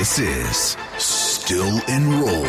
This is Still Enrolled.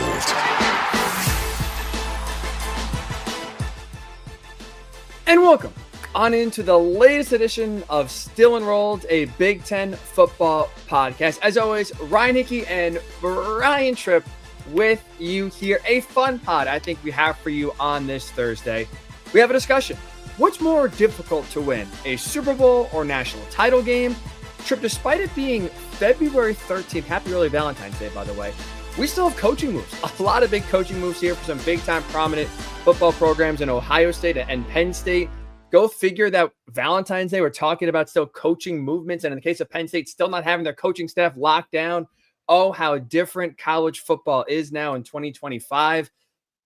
And welcome on into the latest edition of Still Enrolled, a Big Ten football podcast. As always, Ryan Hickey and Brian Tripp with you here. A fun pod I think we have for you on this Thursday. We have a discussion. What's more difficult to win, a Super Bowl or national title game? Tripp, despite it being February 13th, happy early Valentine's Day, by the way, we still have coaching moves. A lot of big coaching moves here for some big-time prominent football programs in Ohio State and Penn State. Go figure that Valentine's Day, we're talking about still coaching movements. And in the case of Penn State, still not having their coaching staff locked down. Oh, how different college football is now in 2025.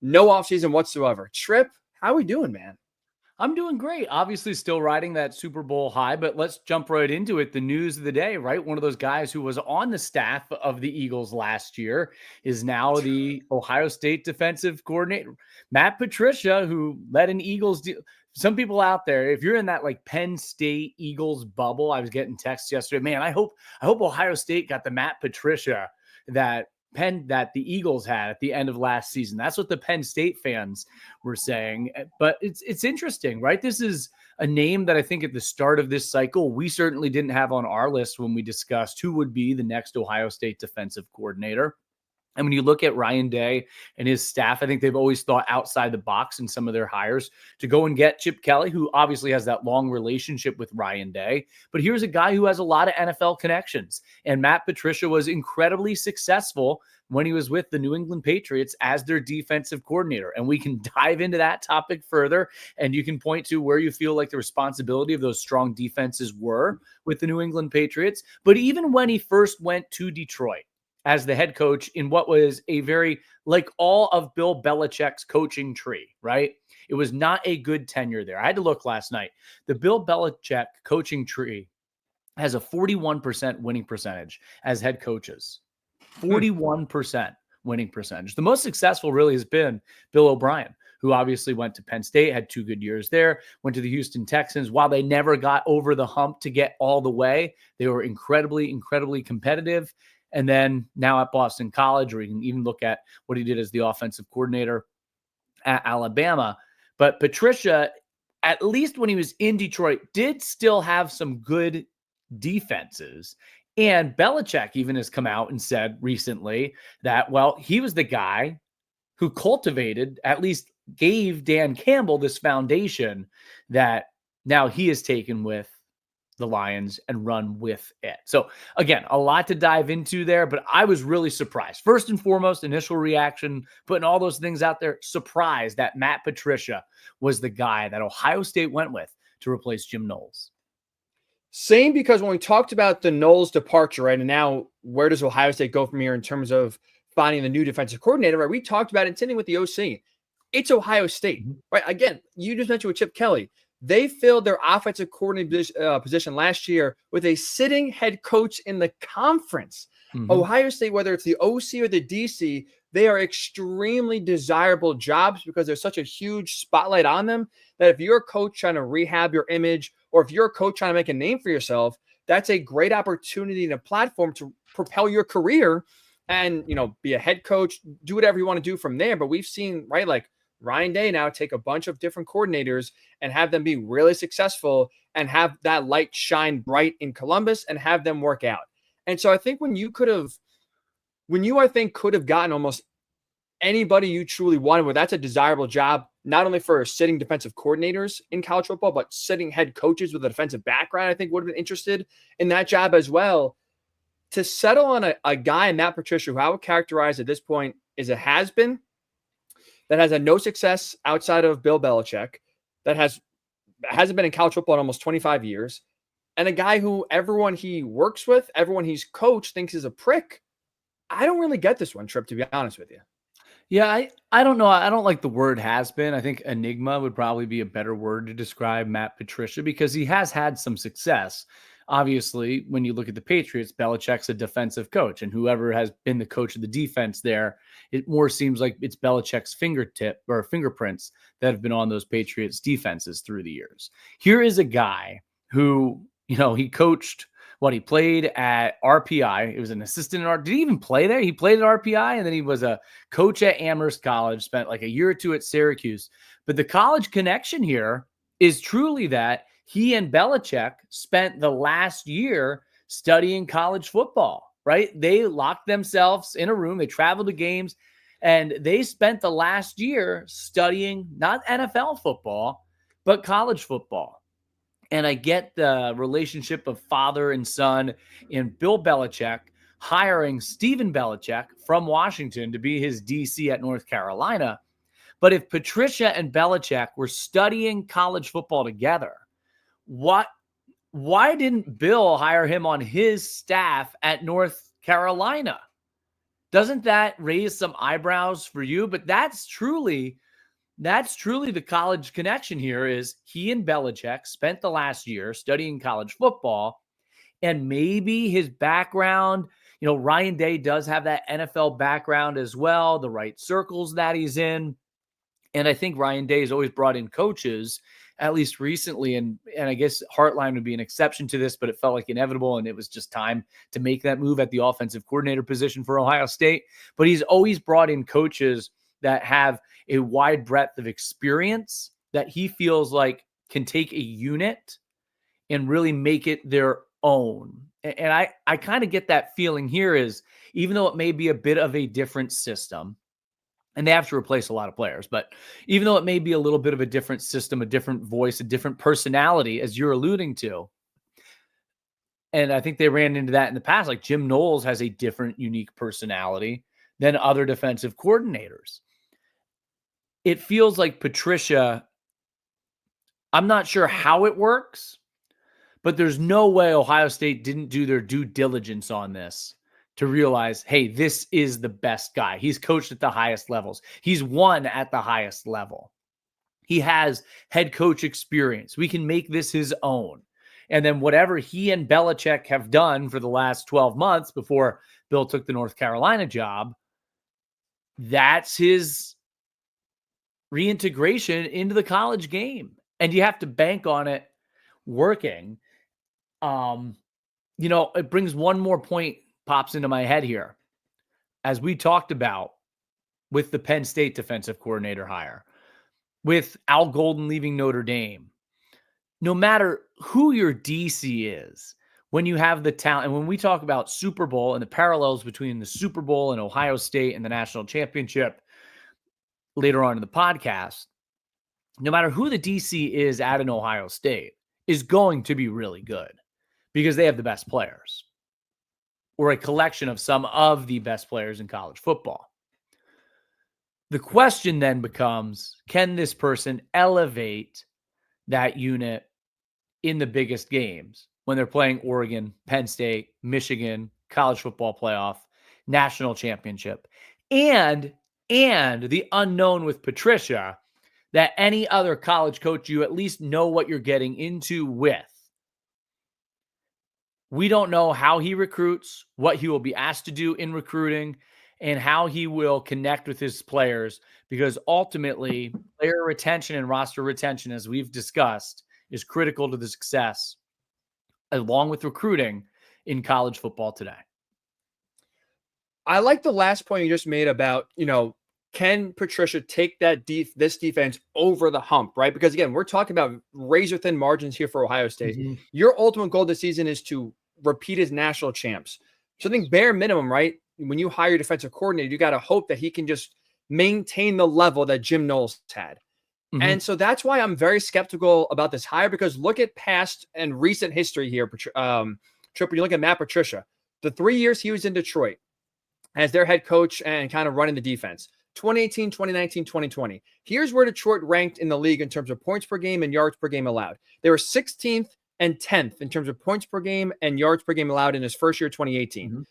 No offseason whatsoever. Tripp, how are we doing, man? I'm doing great. Obviously still riding that Super Bowl high, but let's jump right into it. The news of the day, right? One of those guys who was on the staff of the Eagles last year is now the Ohio State defensive coordinator. Matt Patricia, who led an Eagles deal. Some people out there, if you're in that like Penn State Eagles bubble, I was getting texts yesterday, man, I hope Ohio State got the Matt Patricia that the Eagles had at the end of last season. That's what the Penn State fans were saying. But it's interesting, right? This is a name that I think at the start of this cycle, we certainly didn't have on our list when we discussed who would be the next Ohio State defensive coordinator. And when you look at Ryan Day and his staff, I think they've always thought outside the box in some of their hires to go and get Chip Kelly, who obviously has that long relationship with Ryan Day. But here's a guy who has a lot of NFL connections. And Matt Patricia was incredibly successful when he was with the New England Patriots as their defensive coordinator. And we can dive into that topic further. And you can point to where you feel like the responsibility of those strong defenses were with the New England Patriots. But even when he first went to Detroit as the head coach in what was a very, like all of Bill Belichick's coaching tree, right? It was not a good tenure there. I had to look last night. The Bill Belichick coaching tree has a 41% winning percentage as head coaches. 41% winning percentage. The most successful really has been Bill O'Brien, who obviously went to Penn State, had 2 good years there, went to the Houston Texans. While they never got over the hump to get all the way, they were incredibly, incredibly competitive. And then now at Boston College, or you can even look at what he did as the offensive coordinator at Alabama. But Patricia, at least when he was in Detroit, did still have some good defenses. And Belichick even has come out and said recently that, well, he was the guy who cultivated, at least gave Dan Campbell this foundation that now he has taken with the Lions and run with it. So again, a lot to dive into there, but I was really surprised. First and foremost, initial reaction, putting all those things out there, surprised that Matt Patricia was the guy that Ohio State went with to replace Jim Knowles. Same, because when we talked about the Knowles departure, right, and now where does Ohio State go from here in terms of finding the new defensive coordinator, right? We talked about it sitting with the OC. It's Ohio State, right? Again, you just mentioned with Chip Kelly. They filled their offensive coordinator position last year with a sitting head coach in the conference. Ohio State, whether it's the OC or the DC, they are extremely desirable jobs because there's such a huge spotlight on them that if you're a coach trying to rehab your image, or if you're a coach trying to make a name for yourself, that's a great opportunity and a platform to propel your career and, you know, be a head coach, do whatever you want to do from there. But we've seen, right, like Ryan Day now take a bunch of different coordinators and have them be really successful and have that light shine bright in Columbus and have them work out. And so I think I think could have gotten almost anybody you truly wanted, where that's a desirable job, not only for sitting defensive coordinators in college football, but sitting head coaches with a defensive background, I think would have been interested in that job as well. To settle on a guy, Matt Patricia, who I would characterize at this point is a has-been, that has had no success outside of Bill Belichick, that hasn't been in college football in almost 25 years, and a guy who everyone he works with, everyone he's coached thinks is a prick. I don't really get this one, Tripp, to be honest with you. Yeah, I don't know. I don't like the word has been. I think enigma would probably be a better word to describe Matt Patricia because he has had some success. Obviously, when you look at the Patriots, Belichick's a defensive coach, and whoever has been the coach of the defense there, it more seems like it's Belichick's fingerprints that have been on those Patriots defenses through the years. Here is a guy who, you know, he coached He played at RPI. He was an assistant at did he even play there? He played at RPI, and then he was a coach at Amherst College, spent like a year or two at Syracuse. But the college connection here is truly that he and Belichick spent the last year studying college football, right? They locked themselves in a room. They traveled to games, and they spent the last year studying not NFL football, but college football. And I get the relationship of father and son in Bill Belichick hiring Stephen Belichick from Washington to be his DC at North Carolina. But if Patricia and Belichick were studying college football together, why didn't Bill hire him on his staff at North Carolina? Doesn't that raise some eyebrows for you? But that's truly the college connection here. Is he and Belichick spent the last year studying college football, and maybe his background, Ryan Day does have that NFL background as well, the right circles that he's in. And I think Ryan Day has always brought in coaches, at least recently. And I guess Hartline would be an exception to this, but it felt like inevitable. And it was just time to make that move at the offensive coordinator position for Ohio State. But he's always brought in coaches that have a wide breadth of experience that he feels like can take a unit and really make it their own. And I kind of get that feeling here is, even though it may be a bit of a different system, and they have to replace a lot of players, but even though it may be a little bit of a different system, a different voice, a different personality, as you're alluding to, and I think they ran into that in the past, like Jim Knowles has a different, unique personality than other defensive coordinators. It feels like Patricia, I'm not sure how it works, but there's no way Ohio State didn't do their due diligence on this to realize, hey, this is the best guy. He's coached at the highest levels. He's won at the highest level. He has head coach experience. We can make this his own. And then whatever he and Belichick have done for the last 12 months before Bill took the North Carolina job, that's his reintegration into the college game. And you have to bank on it working. It brings one more point pops into my head here. As we talked about with the Penn State defensive coordinator hire, with Al Golden leaving Notre Dame, no matter who your DC is, when you have the talent, and when we talk about Super Bowl and the parallels between the Super Bowl and Ohio State and the national championship later on in the podcast, no matter who the DC is at an Ohio State is going to be really good because they have the best players, or a collection of some of the best players in college football. The question then becomes, can this person elevate that unit in the biggest games when they're playing Oregon, Penn State, Michigan, college football playoff, national championship, and the unknown with Patricia, that any other college coach, you at least know what you're getting into with. We don't know how he recruits, what he will be asked to do in recruiting, and how he will connect with his players, because ultimately player retention and roster retention, as we've discussed, is critical to the success, along with recruiting, in college football today. I like the last point you just made about, can Patricia take this defense over the hump, right? Because again, we're talking about razor thin margins here for Ohio State. Mm-hmm. Your ultimate goal this season is to repeat as national champs. So I think bare minimum, right? When you hire a defensive coordinator, you got to hope that he can just maintain the level that Jim Knowles had. Mm-hmm. And so that's why I'm very skeptical about this hire, because look at past and recent history here. Trip, when you look at Matt Patricia, the 3 years he was in Detroit as their head coach and kind of running the defense, 2018, 2019, 2020. Here's where Detroit ranked in the league in terms of points per game and yards per game allowed. They were 16th and 10th in terms of points per game and yards per game allowed in his first year, 2018. Mm-hmm.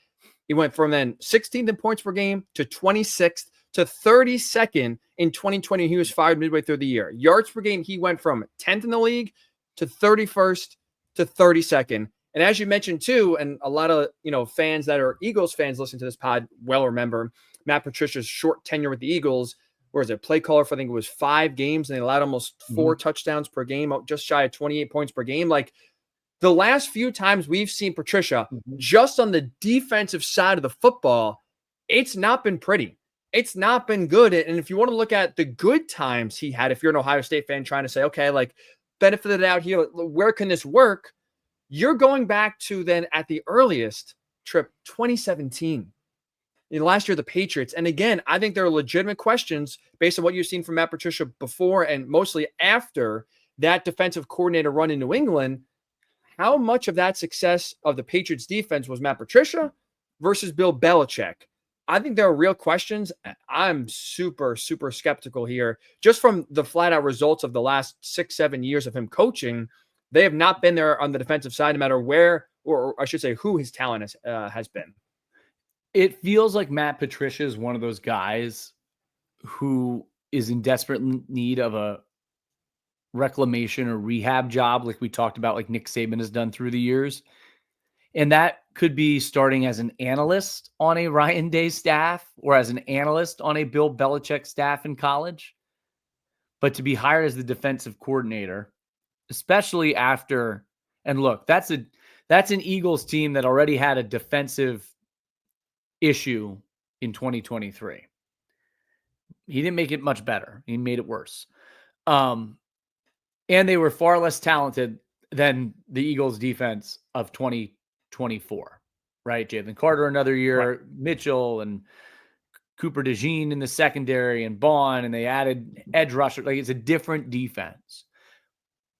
He went from then 16th in points per game to 26th to 32nd in 2020. He was fired midway through the year. Yards per game, he went from 10th in the league to 31st to 32nd. And as you mentioned too, and a lot of fans that are Eagles fans listening to this pod well remember Matt Patricia's short tenure with the Eagles, where is it, play caller for I think it was 5 games, and they allowed almost 4 touchdowns per game, just shy of 28 points per game. Like, The last few times we've seen Patricia Mhm. just on the defensive side of the football, it's not been pretty. It's not been good. And if you want to look at the good times he had, if you're an Ohio State fan trying to say, okay, like benefit it out here, where can this work? You're going back to then at the earliest trip, 2017. Last year, the Patriots. And again, I think there are legitimate questions based on what you've seen from Matt Patricia before and mostly after that defensive coordinator run in New England. How much of that success of the Patriots defense was Matt Patricia versus Bill Belichick? I think there are real questions. I'm super, super skeptical here. Just from the flat out results of the last 6-7 years of him coaching, they have not been there on the defensive side, no matter where, or I should say who his talent has been. It feels like Matt Patricia is one of those guys who is in desperate need of a reclamation or rehab job, like we talked about, like Nick Saban has done through the years. And that could be starting as an analyst on a Ryan Day staff or as an analyst on a Bill Belichick staff in college. But to be hired as the defensive coordinator, especially after, and look, that's an Eagles team that already had a defensive issue in 2023. He didn't make it much better. He made it worse. And they were far less talented than the Eagles defense of 2024, right? Jalen Carter another year, right. Mitchell and Cooper DeJean in the secondary and Bond, and they added edge rusher. Like, it's a different defense.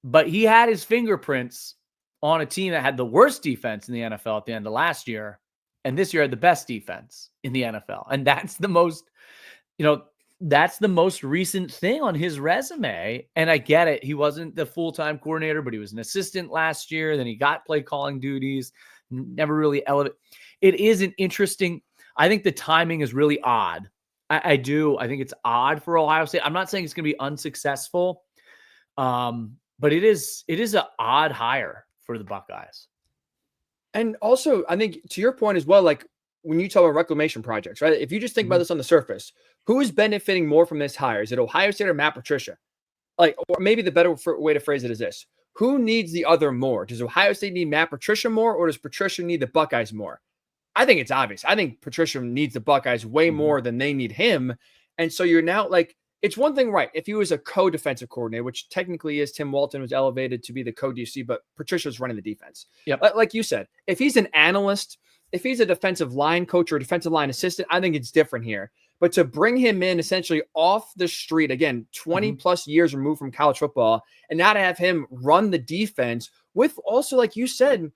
But he had his fingerprints on a team that had the worst defense in the NFL at the end of last year. And this year had the best defense in the NFL. And that's the most, that's the most recent thing on his resume. And I get it. He wasn't the full-time coordinator, but he was an assistant last year. Then he got play calling duties, never really elevated. It is an interesting, I think the timing is really odd. I do. I think it's odd for Ohio State. I'm not saying it's going to be unsuccessful. But it is an odd hire for the Buckeyes. And also, I think to your point as well, like when you talk about reclamation projects, right? If you just think about this on the surface, who is benefiting more from this hire? Is it Ohio State or Matt Patricia? Like, or maybe the better way to phrase it is this: who needs the other more? Does Ohio State need Matt Patricia more, or does Patricia need the Buckeyes more? I think it's obvious. I think Patricia needs the Buckeyes way more than they need him. And so you're now like, it's one thing, right? If he was a co-defensive coordinator, which technically is, Tim Walton was elevated to be the co-DC, but Patricia's running the defense. Yep. Like you said, if he's an analyst, if he's a defensive line coach or a defensive line assistant, I think it's different here. But to bring him in essentially off the street, again, 20 plus years removed from college football, and now to have him run the defense with also, like you said,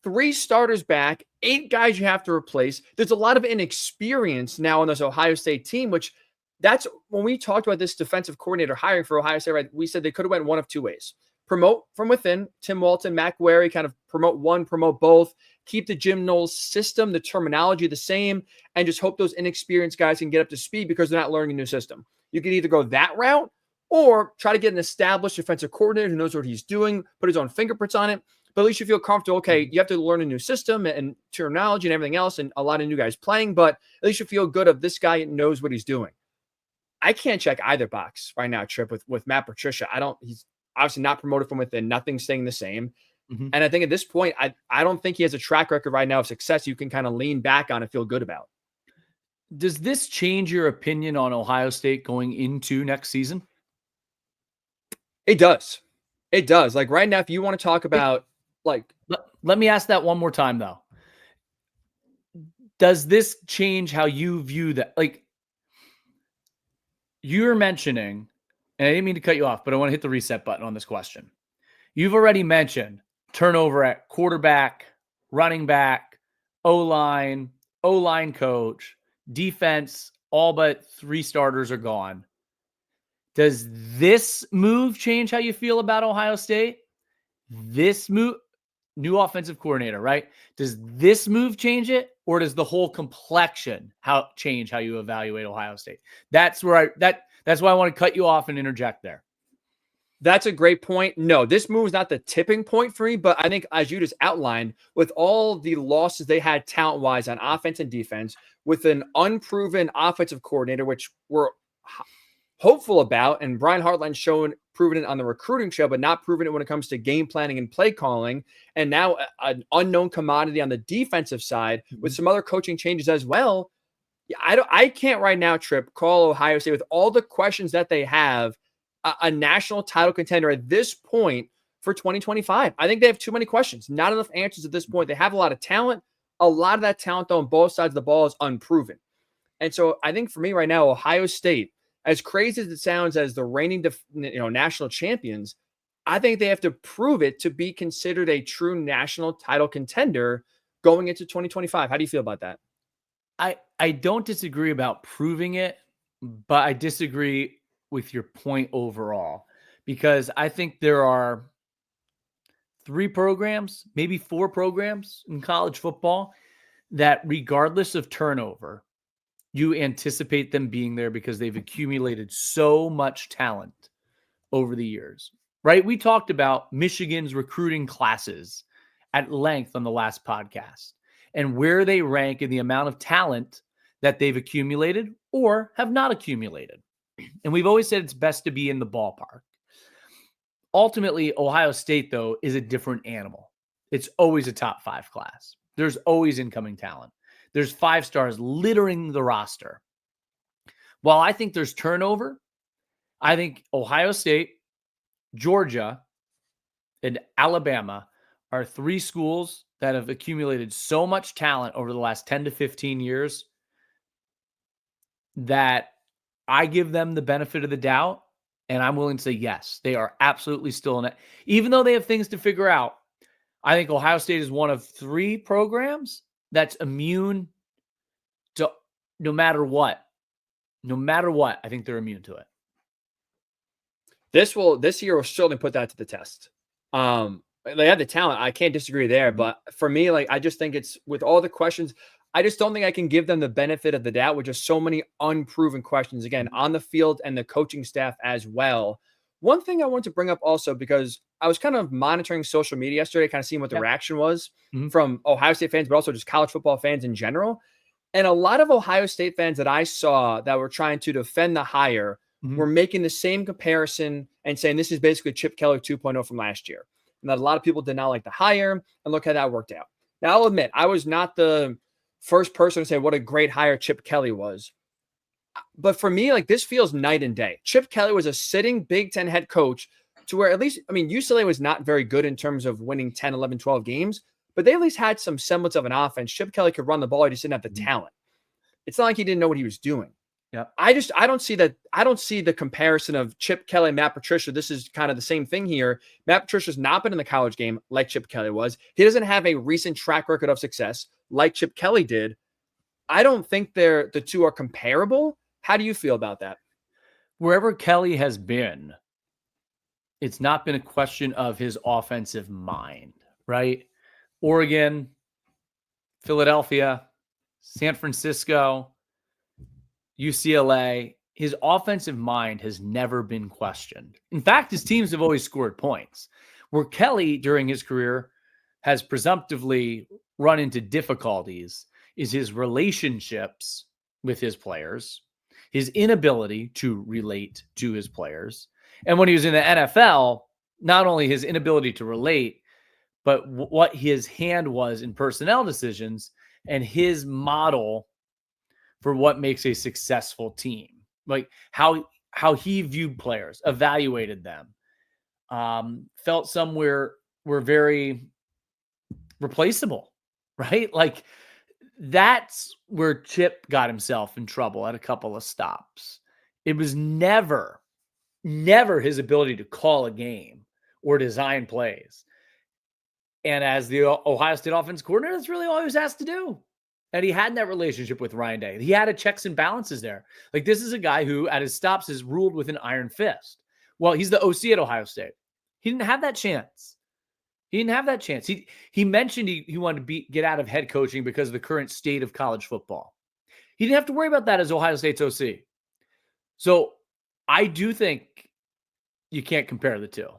3 starters back, 8 guys you have to replace. There's a lot of inexperience now on this Ohio State team, which that's when we talked about this defensive coordinator hiring for Ohio State, right? We said they could have went one of 2 ways. Promote from within, Tim Walton, Matt Guerre, kind of promote one, promote both, keep the Jim Knowles system, the terminology the same, and just hope those inexperienced guys can get up to speed because they're not learning a new system. You could either go that route or try to get an established defensive coordinator who knows what he's doing, put his own fingerprints on it, but at least you feel comfortable. Okay, you have to learn a new system and terminology and everything else, and a lot of new guys playing, but at least you feel good of this guy knows what he's doing. I can't check either box right now, Trip, with Matt Patricia. He's obviously not promoted from within, nothing's staying the same. And I think at this point, I don't think he has a track record right now of success you can kind of lean back on and feel good about. Does this change your opinion on Ohio State going into next season? It does. It does. Like right now, if you want to talk about let me ask that one more time though. Does this change how you view that? Like, you're mentioning, and I didn't mean to cut you off, but I want to hit the reset button on this question. You've already mentioned turnover at quarterback, running back, O-line coach, defense, all but 3 starters are gone. Does this move change how you feel about Ohio State? This move, new offensive coordinator, right? Does this move change it? Or does the whole complexion change how you evaluate Ohio State? That's why I want to cut you off and interject there. That's a great point. No, this move is not the tipping point for me, but I think as you just outlined, with all the losses they had talent-wise on offense and defense, with an unproven offensive coordinator, which we're hopeful about. And Brian Hartline's proven it on the recruiting trail, but not proven it when it comes to game planning and play calling. And now an unknown commodity on the defensive side with some other coaching changes as well. I can't right now, Trip, call Ohio State with all the questions that they have a national title contender at this point for 2025. I think they have too many questions, not enough answers at this point. They have a lot of talent. A lot of that talent, though, on both sides of the ball is unproven. And so I think for me right now, Ohio State, as crazy as it sounds as the reigning national champions, I think they have to prove it to be considered a true national title contender going into 2025. How do you feel about that? I don't disagree about proving it, but I disagree with your point overall, because I think there are 3 programs, maybe 4 programs in college football that, regardless of turnover, you anticipate them being there because they've accumulated so much talent over the years, right? We talked about Michigan's recruiting classes at length on the last podcast and where they rank in the amount of talent that they've accumulated or have not accumulated. And we've always said it's best to be in the ballpark. Ultimately, Ohio State, though, is a different animal. It's always a top 5 class. There's always incoming talent. There's 5 stars littering the roster. While I think there's turnover, I think Ohio State, Georgia, and Alabama are 3 schools that have accumulated so much talent over the last 10 to 15 years that I give them the benefit of the doubt, and I'm willing to say yes, they are absolutely still in it. Even though they have things to figure out, I think Ohio State is one of 3 programs that's immune to no matter what. No matter what, I think they're immune to it. This year will certainly put that to the test. They have the talent. I can't disagree there. But for me, I just think it's with all the questions, I just don't think I can give them the benefit of the doubt with just so many unproven questions, again, on the field and the coaching staff as well. One thing I want to bring up also, because I was kind of monitoring social media yesterday, kind of seeing what the reaction was from Ohio State fans, but also just college football fans in general. And a lot of Ohio State fans that I saw that were trying to defend the hire were making the same comparison and saying this is basically Chip Kelly 2.0 from last year. And that a lot of people did not like the hire, and look how that worked out. Now, I'll admit, I was not the first person to say what a great hire Chip Kelly was. But for me, this feels night and day. Chip Kelly was a sitting Big Ten head coach to where at least, UCLA was not very good in terms of winning 10, 11, 12 games, but they at least had some semblance of an offense. Chip Kelly could run the ball. He just didn't have the talent. It's not like he didn't know what he was doing. Yeah. I don't see that. I don't see the comparison of Chip Kelly and Matt Patricia. This is kind of the same thing here. Matt Patricia's not been in the college game like Chip Kelly was. He doesn't have a recent track record of success like Chip Kelly did. I don't think the two are comparable. How do you feel about that? Wherever Kelly has been, it's not been a question of his offensive mind, right? Oregon, Philadelphia, San Francisco, UCLA, his offensive mind has never been questioned. In fact, his teams have always scored points. Where Kelly, during his career, has presumptively run into difficulties is his relationships with his players, his inability to relate to his players. And when he was in the NFL, not only his inability to relate, but what his hand was in personnel decisions and his model for what makes a successful team, like how he viewed players, evaluated them, felt some were very replaceable, right? That's where Chip got himself in trouble at a couple of stops. It was never his ability to call a game or design plays. And as the Ohio State offense coordinator, that's really all he was asked to do. And he had that relationship with Ryan Day. He had a checks and balances there. This is a guy who at his stops is ruled with an iron fist. Well, he's the OC at Ohio State. He didn't have that chance. He mentioned he wanted to get out of head coaching because of the current state of college football. He didn't have to worry about that as Ohio State's OC. So I do think you can't compare the two.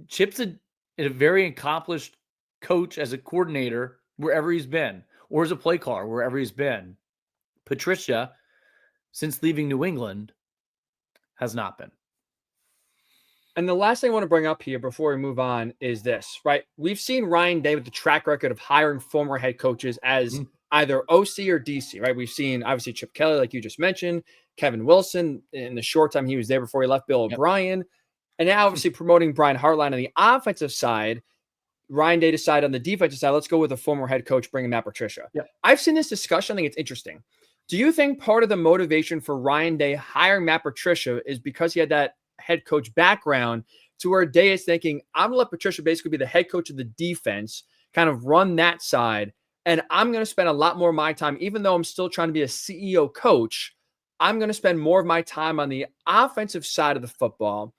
Chip's a very accomplished coach as a coordinator wherever he's been, or as a play caller wherever he's been. Patricia, since leaving New England, Has not been. And the last thing I want to bring up here before we move on is this, right? We've seen Ryan Day with the track record of hiring former head coaches as either OC or DC, right? We've seen obviously Chip Kelly, like you just mentioned, Kevin Wilson in the short time he was there before he left, Bill O'Brien, and now obviously promoting Brian Hartline on the offensive side. Ryan Day decided on the defensive side, let's go with a former head coach, bringing Matt Patricia. I've seen this discussion. I think it's interesting. Do you think part of the motivation for Ryan Day hiring Matt Patricia is because he had that head coach background to where Day is thinking, I'm going to let Patricia basically be the head coach of the defense, kind of run that side, and I'm going to spend a lot more of my time, even though I'm still trying to be a CEO coach, I'm going to spend more of my time on the offensive side of the football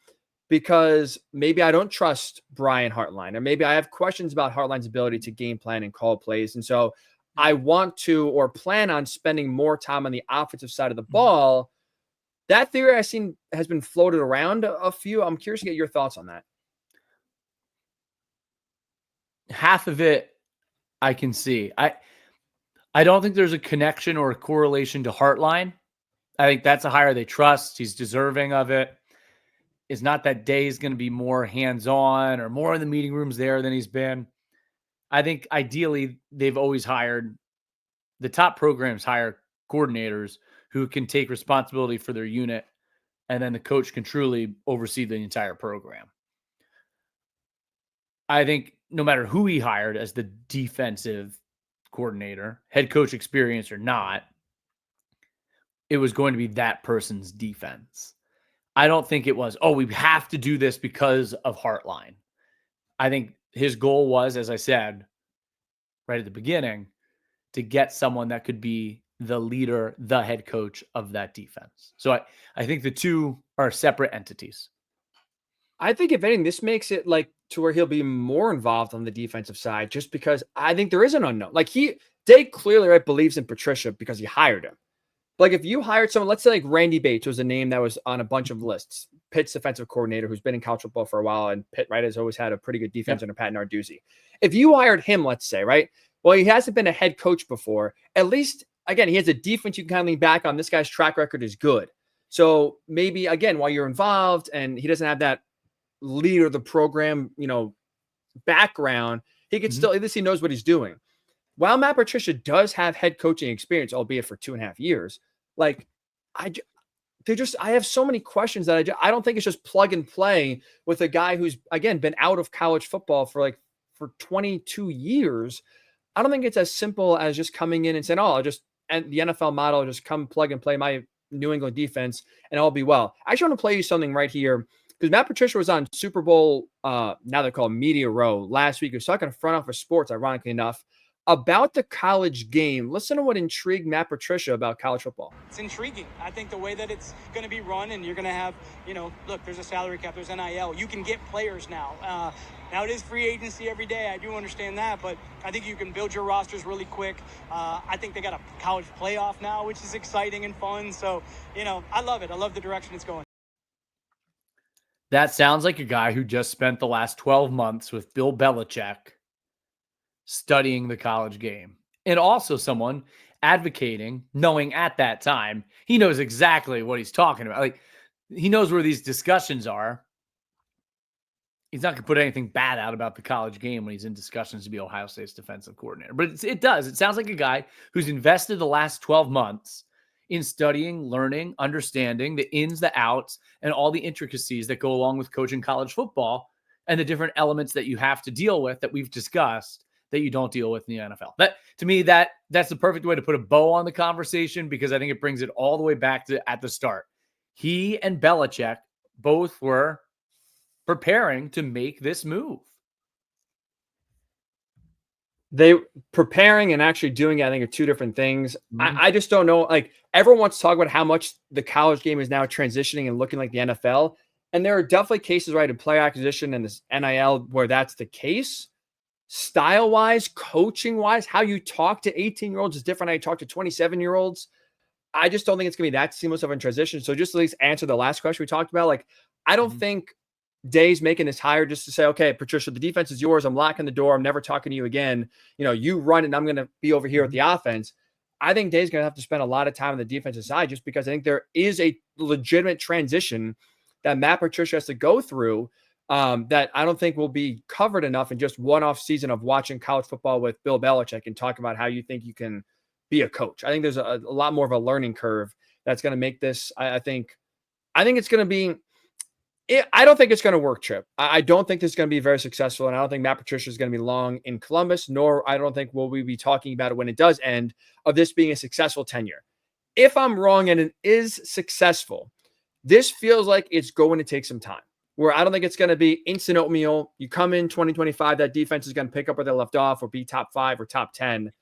because maybe I don't trust Brian Hartline, or maybe I have questions about Hartline's ability to game plan and call plays. And so I want to or plan on spending more time on the offensive side of the ball. That theory I've seen has been floated around a few. I'm curious to get your thoughts on that. Half of it I can see. I don't think there's a connection or a correlation to Hartline. I think that's a hire they trust. He's deserving of it. It's not that Day's going to be more hands-on or more in the meeting rooms there than he's been. I think ideally they've always hired the top programs hire coordinators who can take responsibility for their unit, and then the coach can truly oversee the entire program. I think no matter who he hired as the defensive coordinator, head coach experience or not, it was going to be that person's defense. I don't think it was, we have to do this because of Hartline. I think his goal was, as I said right at the beginning, to get someone that could be the leader, the head coach of that defense. So I think the two are separate entities. I think if anything, this makes it like to where he'll be more involved on the defensive side, just because I think there is an unknown. Like Day clearly believes in Patricia because he hired him. Like if you hired someone, let's say like Randy Bates was a name that was on a bunch of lists, Pitt's defensive coordinator who's been in college football for a while, and Pitt, right, has always had a pretty good defense under Pat Narduzzi. If you hired him, let's say, right, well, he hasn't been a head coach before. At least, again, he has a defense you can kind of lean back on. This guy's track record is good. So maybe, again, while you're involved and he doesn't have that leader of the program, background, he could still, at least he knows what he's doing. While Matt Patricia does have head coaching experience, albeit for 2.5 years, like I have so many questions that I don't think it's just plug and play with a guy who's, again, been out of college football for 22 years. I don't think it's as simple as just coming in and saying, and the NFL model, just come plug and play my New England defense and I'll be well. I actually want to play you something right here because Matt Patricia was on Super Bowl, now they're called Media Row last week. He was talking to Front Office Sports, ironically enough, about the college game. Listen to what intrigued Matt Patricia about college football. It's intriguing. I think the way that it's going to be run, and you're going to have, look, there's a salary cap, there's NIL. You can get players now. Now it is free agency every day. I do understand that, but I think you can build your rosters really quick. I think they got a college playoff now, which is exciting and fun. So, I love it. I love the direction it's going. That sounds like a guy who just spent the last 12 months with Bill Belichick studying the college game, and also someone advocating, knowing at that time, he knows exactly what he's talking about. Like, he knows where these discussions are. He's not going to put anything bad out about the college game when he's in discussions to be Ohio State's defensive coordinator. But it does. It sounds like a guy who's invested the last 12 months in studying, learning, understanding the ins, the outs, and all the intricacies that go along with coaching college football and the different elements that you have to deal with that we've discussed that you don't deal with in the NFL. That, to me, that's the perfect way to put a bow on the conversation, because I think it brings it all the way back to at the start. He and Belichick both were preparing to make this move. They preparing and actually doing it, I think, are two different things. I just don't know. Like, everyone wants to talk about how much the college game is now transitioning and looking like the NFL. And there are definitely cases, right, in player acquisition and this NIL where that's the case. Style-wise, coaching-wise, how you talk to 18-year-olds is different how you talk to 27-year-olds. I just don't think it's going to be that seamless of a transition. So just at least answer the last question we talked about. Like, I don't think Day's making this hire just to say, okay, Patricia, the defense is yours. I'm locking the door. I'm never talking to you again. You run it and I'm going to be over here with the offense. I think Day's going to have to spend a lot of time on the defensive side just because I think there is a legitimate transition that Matt Patricia has to go through that I don't think will be covered enough in just one off season of watching college football with Bill Belichick and talk about how you think you can be a coach. I think there's a lot more of a learning curve that's going to make this. I think it's going to be. I don't think it's going to work, Chip. I don't think this is going to be very successful, and I don't think Matt Patricia is going to be long in Columbus, nor I don't think will we be talking about it when it does end of this being a successful tenure. If I'm wrong and it is successful, this feels like it's going to take some time, where I don't think it's going to be instant oatmeal. You come in 2025, that defense is going to pick up where they left off or be top 5 or top 10.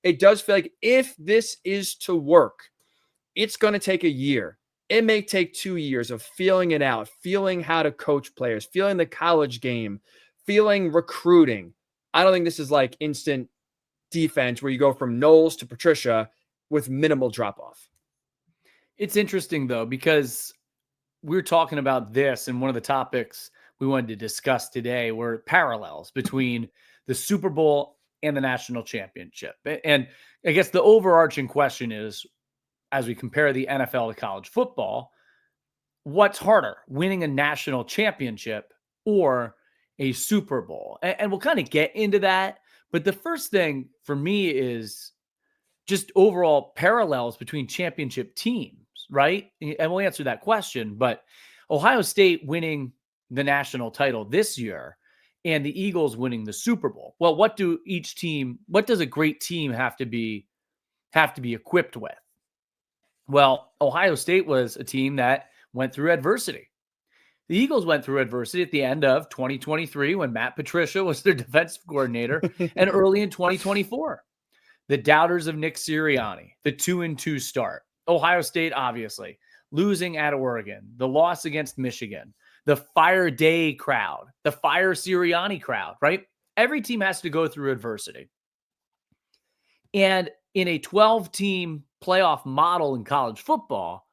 It does feel like if this is to work, it's going to take a year. It may take 2 years of feeling it out, feeling how to coach players, feeling the college game, feeling recruiting. I don't think this is like instant defense where you go from Knowles to Patricia with minimal drop-off. It's interesting, though, because we're talking about this, and one of the topics we wanted to discuss today were parallels between the Super Bowl and the national championship. And I guess the overarching question is, as we compare the NFL to college football, what's harder, winning a national championship or a Super Bowl? And we'll kind of get into that. But the first thing for me is just overall parallels between championship teams, right? And we'll answer that question. But Ohio State winning the national title this year and the Eagles winning the Super Bowl. Well, what does a great team have to be equipped with? Well, Ohio State was a team that went through adversity. The Eagles went through adversity at the end of 2023 when Matt Patricia was their defensive coordinator and early in 2024. The doubters of Nick Sirianni, the 2-2 start. Ohio State, obviously, losing at Oregon, the loss against Michigan, the Fire Day crowd, the Fire Sirianni crowd, right? Every team has to go through adversity. And in a 12-team playoff model in college football,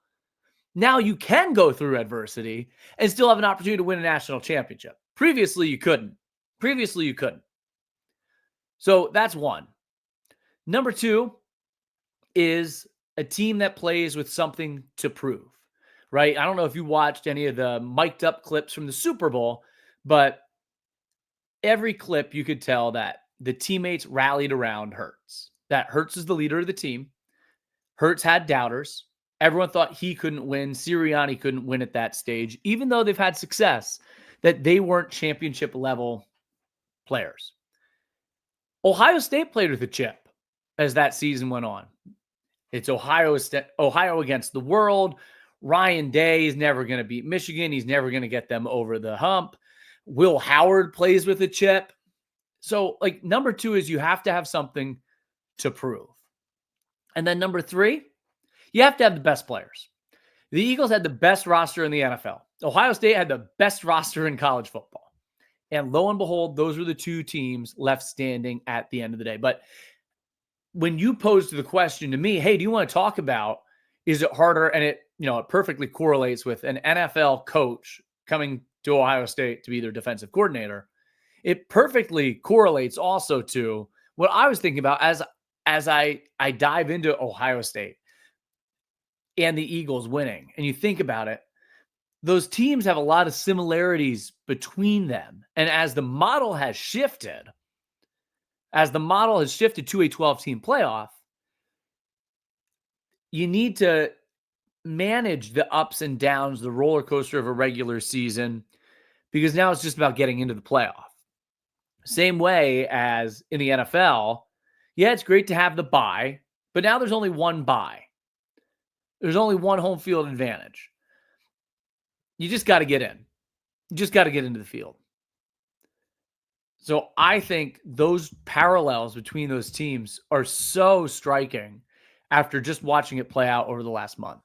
now you can go through adversity and still have an opportunity to win a national championship. Previously, you couldn't. So that's one. Number two is a team that plays with something to prove, right? I don't know if you watched any of the mic'd up clips from the Super Bowl, but every clip you could tell that the teammates rallied around Hurts. That Hurts is the leader of the team. Hurts had doubters. Everyone thought he couldn't win. Sirianni couldn't win at that stage, even though they've had success, that they weren't championship level players. Ohio State played with a chip as that season went on. It's Ohio against the world. Ryan Day is never going to beat Michigan. He's never going to get them over the hump. Will Howard plays with a chip. So, number two is you have to have something to prove. And then number three, you have to have the best players. The Eagles had the best roster in the NFL. Ohio State had the best roster in college football. And lo and behold, those were the two teams left standing at the end of the day. But when you posed the question to me, hey, do you want to talk about, is it harder? And it perfectly correlates with an NFL coach coming to Ohio State to be their defensive coordinator. It perfectly correlates also to what I was thinking about as I dive into Ohio State and the Eagles winning. And you think about it, those teams have a lot of similarities between them. And as the model has shifted to a 12-team playoff, you need to manage the ups and downs, the roller coaster of a regular season, because now it's just about getting into the playoff. Same way as in the NFL, yeah, it's great to have the bye, but now there's only one bye. There's only one home field advantage. You just got to get in. You just got to get into the field. So I think those parallels between those teams are so striking after just watching it play out over the last month.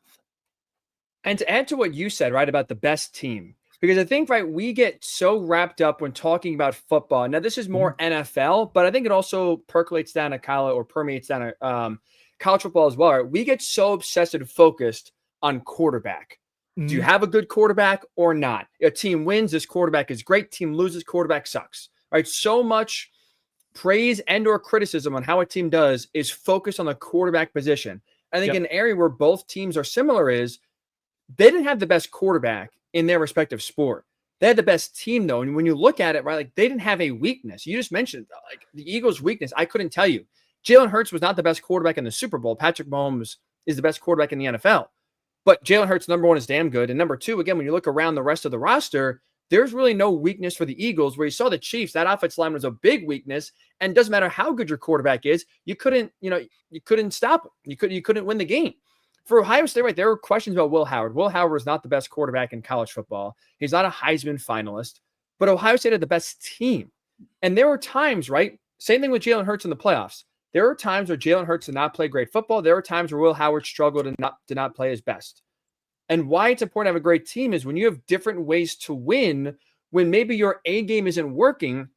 And to add to what you said, right, about the best team, because I think, right, we get so wrapped up when talking about football. Now, this is more NFL, but I think it also percolates down to college or permeates down to college football as well. Right? We get so obsessed and focused on quarterback. Do you have a good quarterback or not? A team wins, this quarterback is great. Team loses, quarterback sucks. Right? So much praise and or criticism on how a team does is focused on the quarterback position. I think an area where both teams are similar is they didn't have the best quarterback in their respective sport. They had the best team, though. And when you look at it, right, like they didn't have a weakness. You just mentioned like the Eagles' weakness. I couldn't tell you. Jalen Hurts was not the best quarterback in the Super Bowl. Patrick Mahomes is the best quarterback in the NFL. But Jalen Hurts, number one, is damn good. And number two, again, when you look around the rest of the roster, there's really no weakness for the Eagles. Where you saw the Chiefs, that offensive line was a big weakness. And it doesn't matter how good your quarterback is, you couldn't stop him. You couldn't win the game. For Ohio State, right, there were questions about Will Howard. Will Howard was not the best quarterback in college football. He's not a Heisman finalist. But Ohio State had the best team. And there were times, right? Same thing with Jalen Hurts in the playoffs. There were times where Jalen Hurts did not play great football. There were times where Will Howard struggled and did not play his best. And why it's important to have a great team is when you have different ways to win, when maybe your A game isn't working,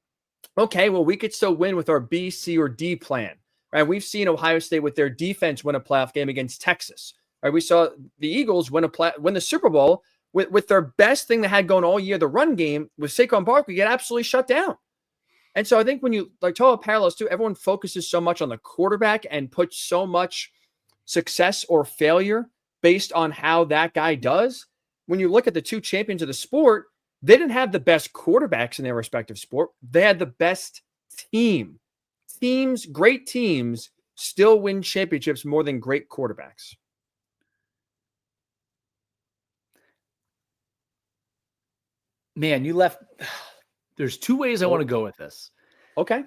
okay, well, we could still win with our B, C, or D plan. Right? We've seen Ohio State with their defense win a playoff game against Texas. Right? We saw the Eagles win the Super Bowl with their best thing they had going all year, the run game, with Saquon Barkley get absolutely shut down. And so I think when you like talk about parallels too, everyone focuses so much on the quarterback and puts so much success or failure based on how that guy does. When you look at the two champions of the sport, they didn't have the best quarterbacks in their respective sport. They had the best team. Great teams still win championships more than great quarterbacks. Man, there's two ways I want to go with this. Okay.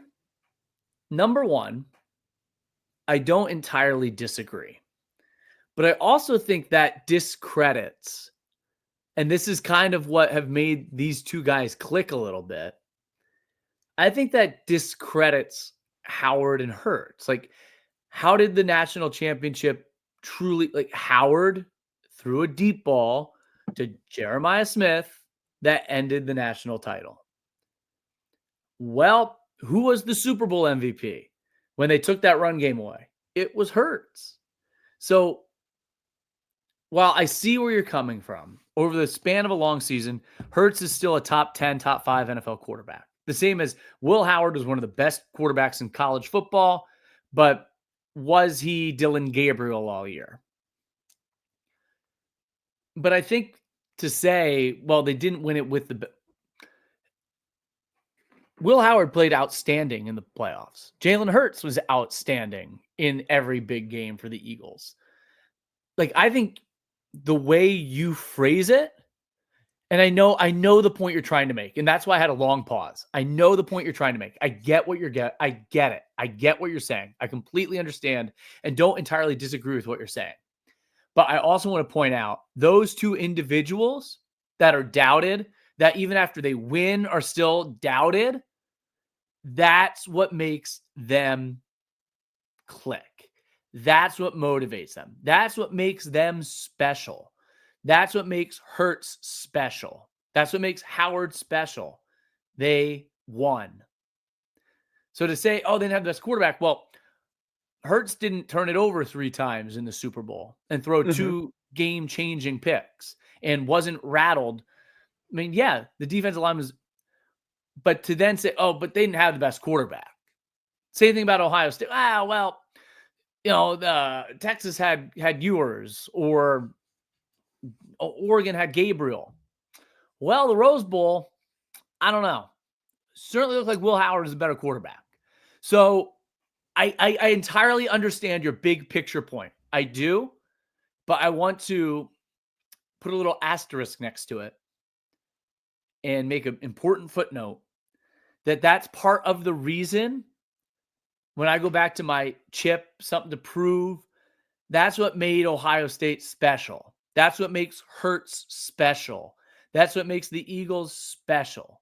Number one, I don't entirely disagree. But I also think that discredits, and this is kind of what have made these two guys click a little bit. I think that discredits Howard and Hurts. Like, how did the national championship truly, like Howard threw a deep ball to Jeremiah Smith that ended the national title. Well, who was the Super Bowl MVP when they took that run game away? It was Hurts. So while I see where you're coming from, over the span of a long season, Hurts is still a top 10, top 5 NFL quarterback. The same as Will Howard was one of the best quarterbacks in college football, but was he Dylan Gabriel all year? But I think to say, well, they didn't win it with Will Howard played outstanding in the playoffs. Jalen Hurts was outstanding in every big game for the Eagles. Like, I think the way you phrase it, and I know the point you're trying to make, and that's why I had a long pause. I know the point you're trying to make. I get what I get it. I get what you're saying. I completely understand and don't entirely disagree with what you're saying. But I also want to point out those two individuals that are doubted, that even after they win are still doubted, that's what makes them click. That's what motivates them. That's what makes them special. That's what makes Hurts special. That's what makes Howard special. They won. So to say, oh, they didn't have the best quarterback. Well, Hurts didn't turn it over 3 times in the Super Bowl and throw 2 game-changing picks and wasn't rattled. I mean, yeah, the defensive line was, but to then say, oh, but they didn't have the best quarterback. Same thing about Ohio State. Well, you know, Texas had Ewers, or Oregon had Gabriel. Well, the Rose Bowl, I don't know. Certainly looks like Will Howard is a better quarterback. So I entirely understand your big picture point. I do, but I want to put a little asterisk next to it and make an important footnote that that's part of the reason when I go back to my chip, something to prove, that's what made Ohio State special. That's what makes Hurts special. That's what makes the Eagles special,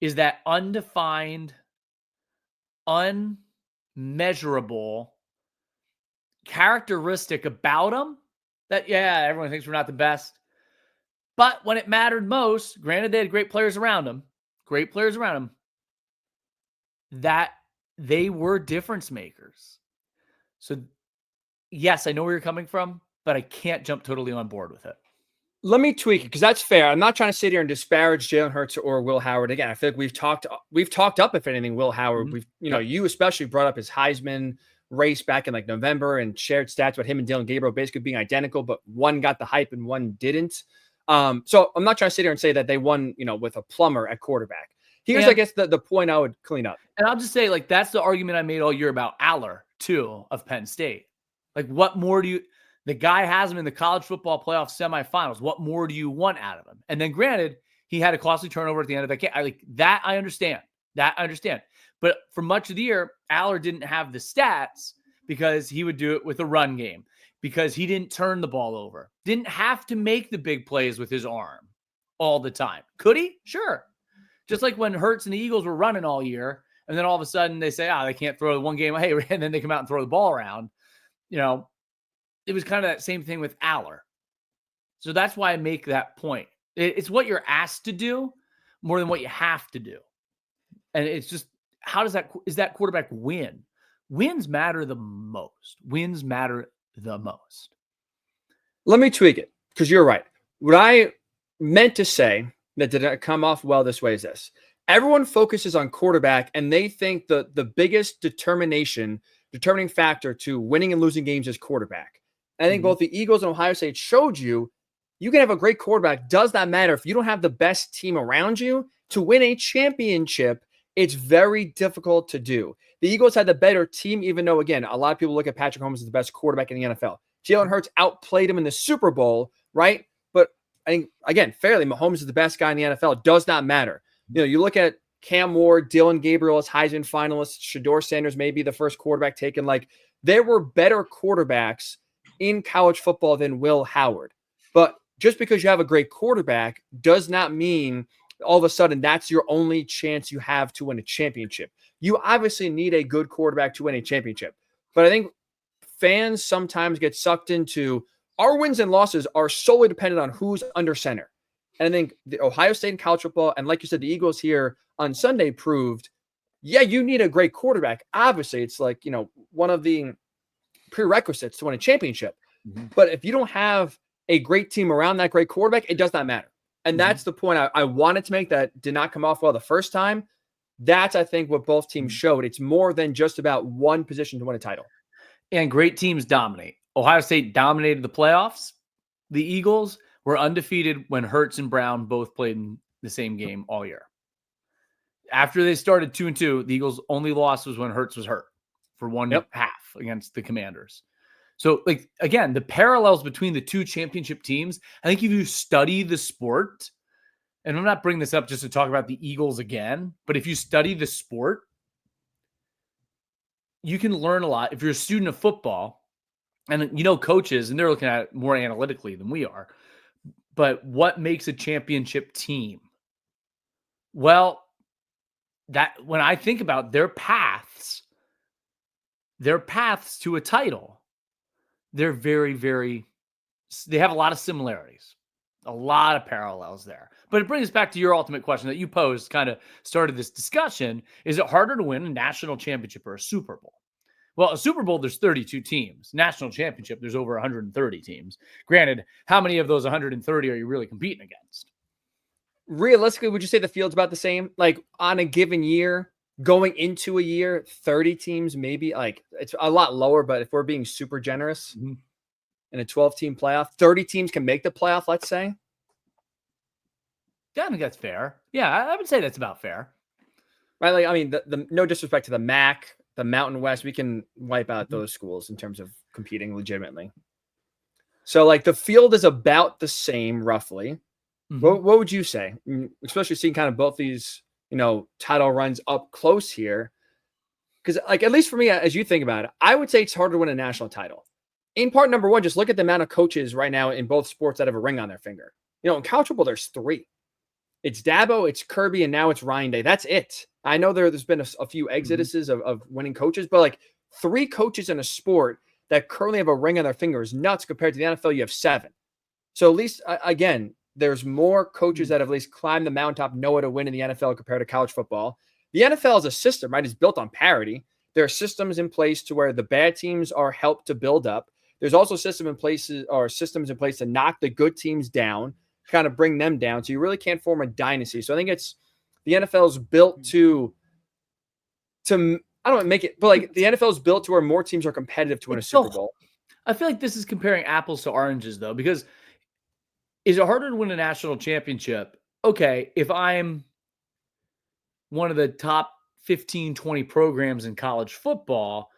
is that undefined, unmeasurable characteristic about them that, yeah, everyone thinks we're not the best. But when it mattered most, granted they had great players around them, that they were difference makers. So, yes, I know where you're coming from, but I can't jump totally on board with it. Let me tweak it because that's fair. I'm not trying to sit here and disparage Jalen Hurts or Will Howard. Again, I feel like we've talked up, if anything, Will Howard. Mhm. You especially brought up his Heisman race back in like November and shared stats about him and Dylan Gabriel basically being identical, but one got the hype and one didn't. So I'm not trying to sit here and say that they won, with a plumber at quarterback. Here's, I guess, the point I would clean up. And I'll just say, like, that's the argument I made all year about Aller, too, of Penn State. Like, what more do you – the guy has him in the college football playoff semifinals. What more do you want out of him? And then, granted, he had a costly turnover at the end of that game. I understand. But for much of the year, Aller didn't have the stats because he would do it with a run game, because he didn't turn the ball over. Didn't have to make the big plays with his arm all the time. Could he? Sure. Just like when Hurts and the Eagles were running all year, and then all of a sudden they say, they can't throw the one game. Hey, and then they come out and throw the ball around. It was kind of that same thing with Aller. So that's why I make that point. It's what you're asked to do more than what you have to do. And it's just, is that quarterback win? Wins matter the most. Let me tweak it because you're right. What I meant to say that did not come off well this way is this. Everyone focuses on quarterback and they think the biggest determining factor to winning and losing games is quarterback. I think both the Eagles and Ohio State showed you can have a great quarterback. Does not matter if you don't have the best team around you to win a championship. It's very difficult to do. The Eagles had the better team, even though, again, a lot of people look at Patrick Mahomes as the best quarterback in the NFL. Jalen Hurts outplayed him in the Super Bowl, right? But I think, again, fairly, Mahomes is the best guy in the NFL. It does not matter. You look at Cam Ward, Dylan Gabriel as Heisman finalists, Shedeur Sanders may be the first quarterback taken. Like, there were better quarterbacks in college football than Will Howard. But just because you have a great quarterback does not mean all of a sudden that's your only chance you have to win a championship. You obviously need a good quarterback to win a championship. But I think fans sometimes get sucked into our wins and losses are solely dependent on who's under center. And I think the Ohio State in college football, and like you said, the Eagles here on Sunday proved, you need a great quarterback. Obviously, it's like, one of the prerequisites to win a championship. Mm-hmm. But if you don't have a great team around that great quarterback, it does not matter. And that's the point I wanted to make that did not come off well the first time. That's, I think, what both teams showed. It's more than just about one position to win a title. And great teams dominate. Ohio State dominated the playoffs. The Eagles were undefeated when Hurts and Brown both played in the same game all year. After they started 2-2, the Eagles' only loss was when Hurts was hurt for one half against the Commanders. So, again, the parallels between the two championship teams, I think if you study the sport, and I'm not bringing this up just to talk about the Eagles again, but if you study the sport, you can learn a lot. If you're a student of football, and coaches, and they're looking at it more analytically than we are, but what makes a championship team? Well, that when I think about their paths to a title, they're very, very, they have a lot of similarities, a lot of parallels there. But it brings us back to your ultimate question that you posed, kind of started this discussion. Is it harder to win a national championship or a Super Bowl? Well, a Super Bowl, there's 32 teams. National championship, there's over 130 teams. Granted, how many of those 130 are you really competing against? Realistically, would you say the field's about the same? Like, on a given year, going into a year, 30 teams, maybe, it's a lot lower, but if we're being super generous in a 12-team playoff, 30 teams can make the playoff, let's say. Yeah, I think that's fair. Yeah, I would say that's about fair. Right? The no disrespect to the MAC, the Mountain West, we can wipe out those schools in terms of competing legitimately. So, the field is about the same, roughly. Mm-hmm. What would you say? Especially seeing kind of both these title runs up close here. Because, at least for me, as you think about it, I would say it's harder to win a national title. In part, number one, just look at the amount of coaches right now in both sports that have a ring on their finger. In college football, there's 3. It's Dabo, it's Kirby, and now it's Ryan Day. That's it. I know there's been a few exoduses of winning coaches, but 3 coaches in a sport that currently have a ring on their finger is nuts compared to the NFL. You have 7. So at least, again, there's more coaches that have at least climbed the mountaintop, know how to win in the NFL compared to college football. The NFL is a system, right? It's built on parity. There are systems in place to where the bad teams are helped to build up. there's also systems in place to knock the good teams down, kind of bring them down. So you really can't form a dynasty. So I think the NFL is built to I don't make it, but like the NFL is built to where more teams are competitive to win a Super Bowl. I feel like this is comparing apples to oranges, though, because is it harder to win a national championship? Okay, if I'm one of the top 15, 20 programs in college football,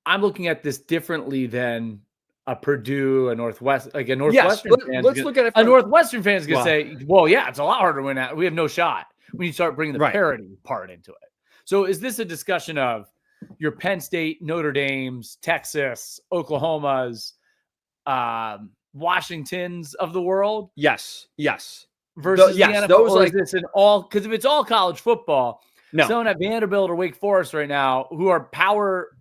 I'm looking at this differently than a Purdue, a Northwestern fan. Let's look at it. A Northwestern fan is going to say, well, yeah, it's a lot harder to win that. We have no shot when you start bringing the parity part into it. So is this a discussion of your Penn State, Notre Dame's, Texas, Oklahoma's, Washingtons of the world? Yes. Versus the NFL, those is this an all? Because if it's all college football, someone at Vanderbilt or Wake Forest right now who are Power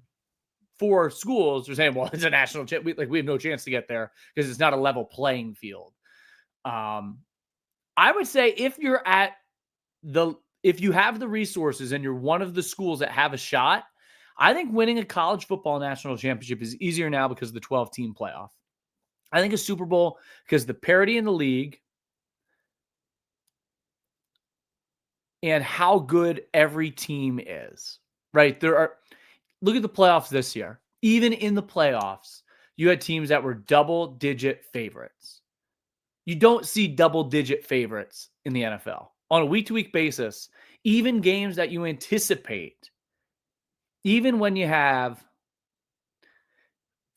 4 schools are saying, well, it's a national champ. We have no chance to get there because it's not a level playing field. I would say if you have the resources and you're one of the schools that have a shot, I think winning a college football national championship is easier now because of the 12-team playoff. I think a Super Bowl, because the parity in the league and how good every team is, right? Look at the playoffs this year. Even in the playoffs, you had teams that were double-digit favorites. You don't see double-digit favorites in the NFL. On a week-to-week basis, even games that you anticipate, even when you have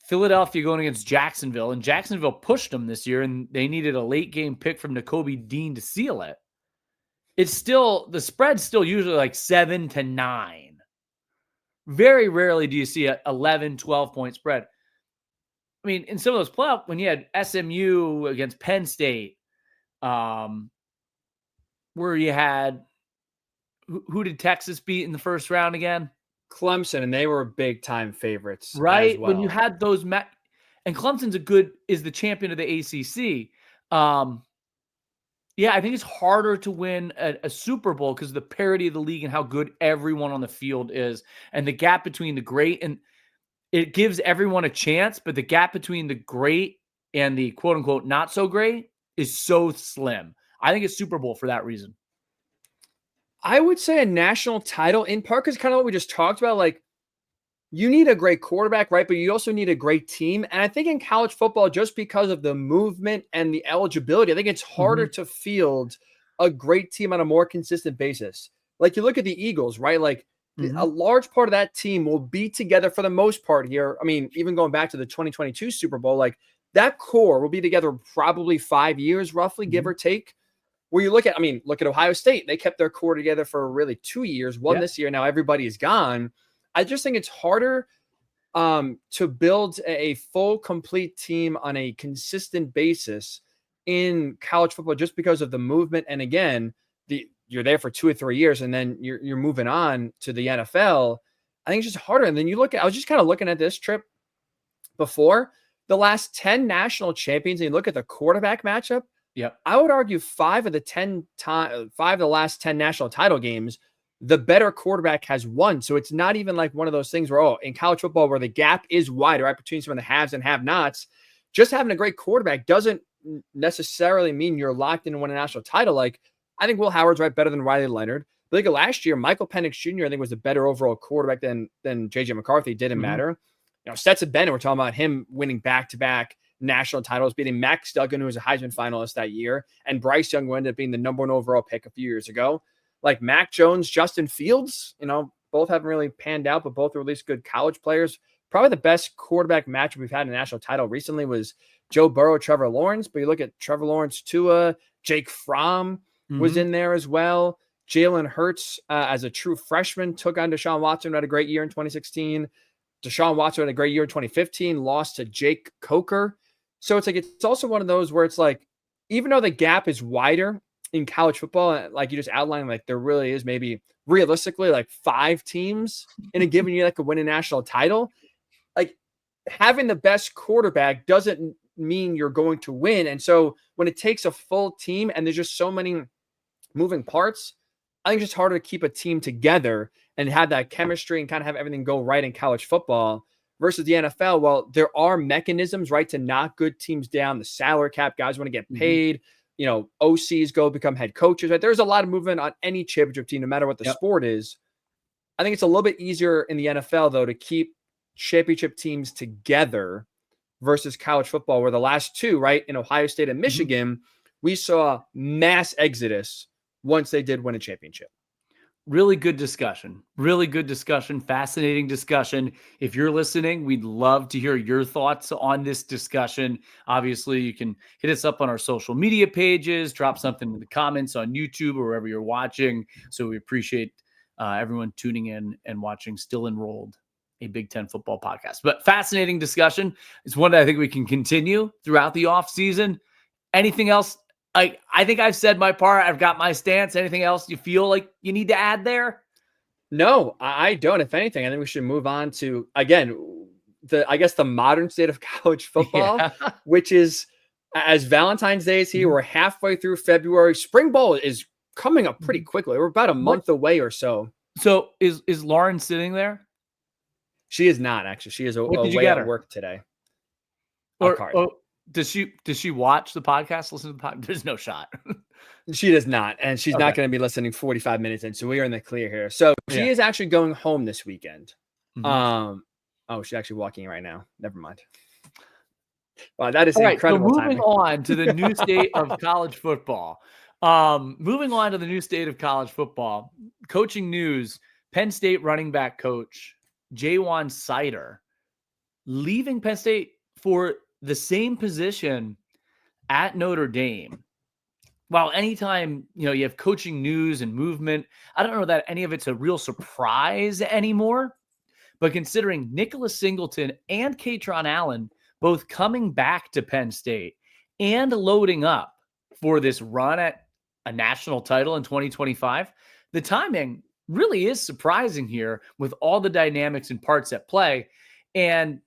Philadelphia going against Jacksonville, and Jacksonville pushed them this year, and they needed a late-game pick from Nakobe Dean to seal it. The spread's still usually like 7-9. Very rarely do you see an 11, 12-point spread. I mean, in some of those playoffs, when you had SMU against Penn State, where you had, who did Texas beat in the first round again? Clemson, and they were big-time favorites. Right? As well. When you had those, and Clemson's is the champion of the ACC. Yeah, I think it's harder to win a Super Bowl because of the parity of the league and how good everyone on the field is. And the gap between the great, and it gives everyone a chance, but the gap between the great and the quote-unquote not so great is so slim. I think it's Super Bowl for that reason. I would say a national title, in part because kind of what we just talked about, like, you need a great quarterback, right? But you also need a great team. And I think in college football, just because of the movement and the eligibility, I think it's harder to field a great team on a more consistent basis. Like you look at the Eagles, right? Like a large part of that team will be together for the most part here. I mean, even going back to the 2022 Super Bowl, like that core will be together probably 5 years, roughly, give or take. Where you look at Ohio State. They kept their core together for really 2 years, one this year. Now everybody is gone. I just think it's harder to build a full, complete team on a consistent basis in college football just because of the movement. And again, you're there for 2 or 3 years and then you're moving on to the NFL. I think it's just harder. And then I was just kind of looking at this trip before the last 10 national champions and you look at the quarterback matchup. Yeah, I would argue 5 of the last 10 national title games, the better quarterback has won. So it's not even like one of those things where, in college football where the gap is wider, right, between some of the haves and have-nots, just having a great quarterback doesn't necessarily mean you're locked in to win a national title. Like, I think Will Howard's better than Riley Leonard. But like last year, Michael Penix Jr., I think, was a better overall quarterback than J.J. McCarthy. It didn't matter. Stetson Bennett, we're talking about him winning back-to-back national titles, beating Max Duggan, who was a Heisman finalist that year, and Bryce Young, who ended up being the number 1 overall pick a few years ago. Like Mac Jones, Justin Fields, both haven't really panned out, but both are at least good college players. Probably the best quarterback matchup we've had in a national title recently was Joe Burrow, Trevor Lawrence. But you look at Trevor Lawrence, Tua, Jake Fromm was in there as well. Jalen Hurts, as a true freshman, took on Deshaun Watson, who had a great year in 2016. Deshaun Watson had a great year in 2015, lost to Jake Coker. So it's also one of those where it's like, even though the gap is wider in college football, like you just outlined, like there really is maybe realistically like 5 teams in a given year that could win a national title. Like having the best quarterback doesn't mean you're going to win. And so when it takes a full team and there's just so many moving parts, I think it's just harder to keep a team together and have that chemistry and kind of have everything go right in college football versus the NFL. Well, there are mechanisms, right, to knock good teams down. The salary cap, guys want to get paid. You know, OCs go become head coaches, right? There's a lot of movement on any championship team, no matter what the sport is. I think it's a little bit easier in the NFL, though, to keep championship teams together versus college football, where the last two, right, in Ohio State and Michigan, we saw mass exodus once they did win a championship. Really good discussion. Really good discussion. Fascinating discussion. If you're listening, we'd love to hear your thoughts on this discussion. Obviously, you can hit us up on our social media pages, drop something in the comments on YouTube or wherever you're watching. So we appreciate everyone tuning in and watching Still Enrolled, a Big Ten football podcast. But fascinating discussion. It's one that I think we can continue throughout the offseason. Anything else? I think I've said my part. I've got my stance. Anything else you feel like you need to add there? No, I don't. If anything, I think we should move on to, again, the modern state of college football, which is, as Valentine's Day is here, we're halfway through February. Spring Bowl is coming up pretty quickly. We're about a month away or so. So is Lauren sitting there? She is not, actually. She is away at work today. Does she watch the podcast, listen to the podcast? There's no shot. She does not. And she's not going to be listening 45 minutes in. So we are in the clear here. So she is actually going home this weekend. She's actually walking right now. Never mind. Wow, that is incredible. So moving on to the new state of college football. Coaching news, Penn State running back coach Ja'Juan Seider leaving Penn State for the same position at Notre Dame. Well, anytime, you have coaching news and movement, I don't know that any of it's a real surprise anymore, but considering Nicholas Singleton and Katron Allen both coming back to Penn State and loading up for this run at a national title in 2025, the timing really is surprising here with all the dynamics and parts at play. And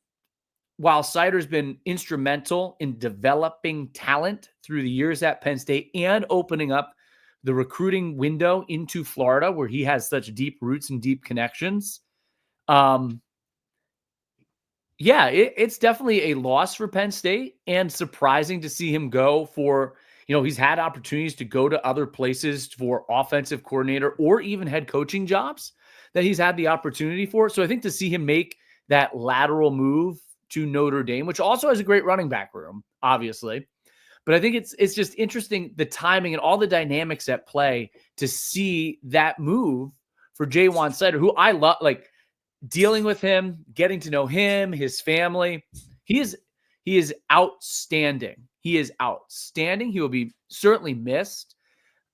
while Seider's been instrumental in developing talent through the years at Penn State and opening up the recruiting window into Florida, where he has such deep roots and deep connections, it's definitely a loss for Penn State and surprising to see him go for, he's had opportunities to go to other places for offensive coordinator or even head coaching jobs that he's had the opportunity for. So I think to see him make that lateral move to Notre Dame, which also has a great running back room, obviously. But I think it's just interesting, the timing and all the dynamics at play to see that move for Ja'Juan Seider, who I love, like dealing with him, getting to know him, his family. He is outstanding. He is outstanding. He will be certainly missed.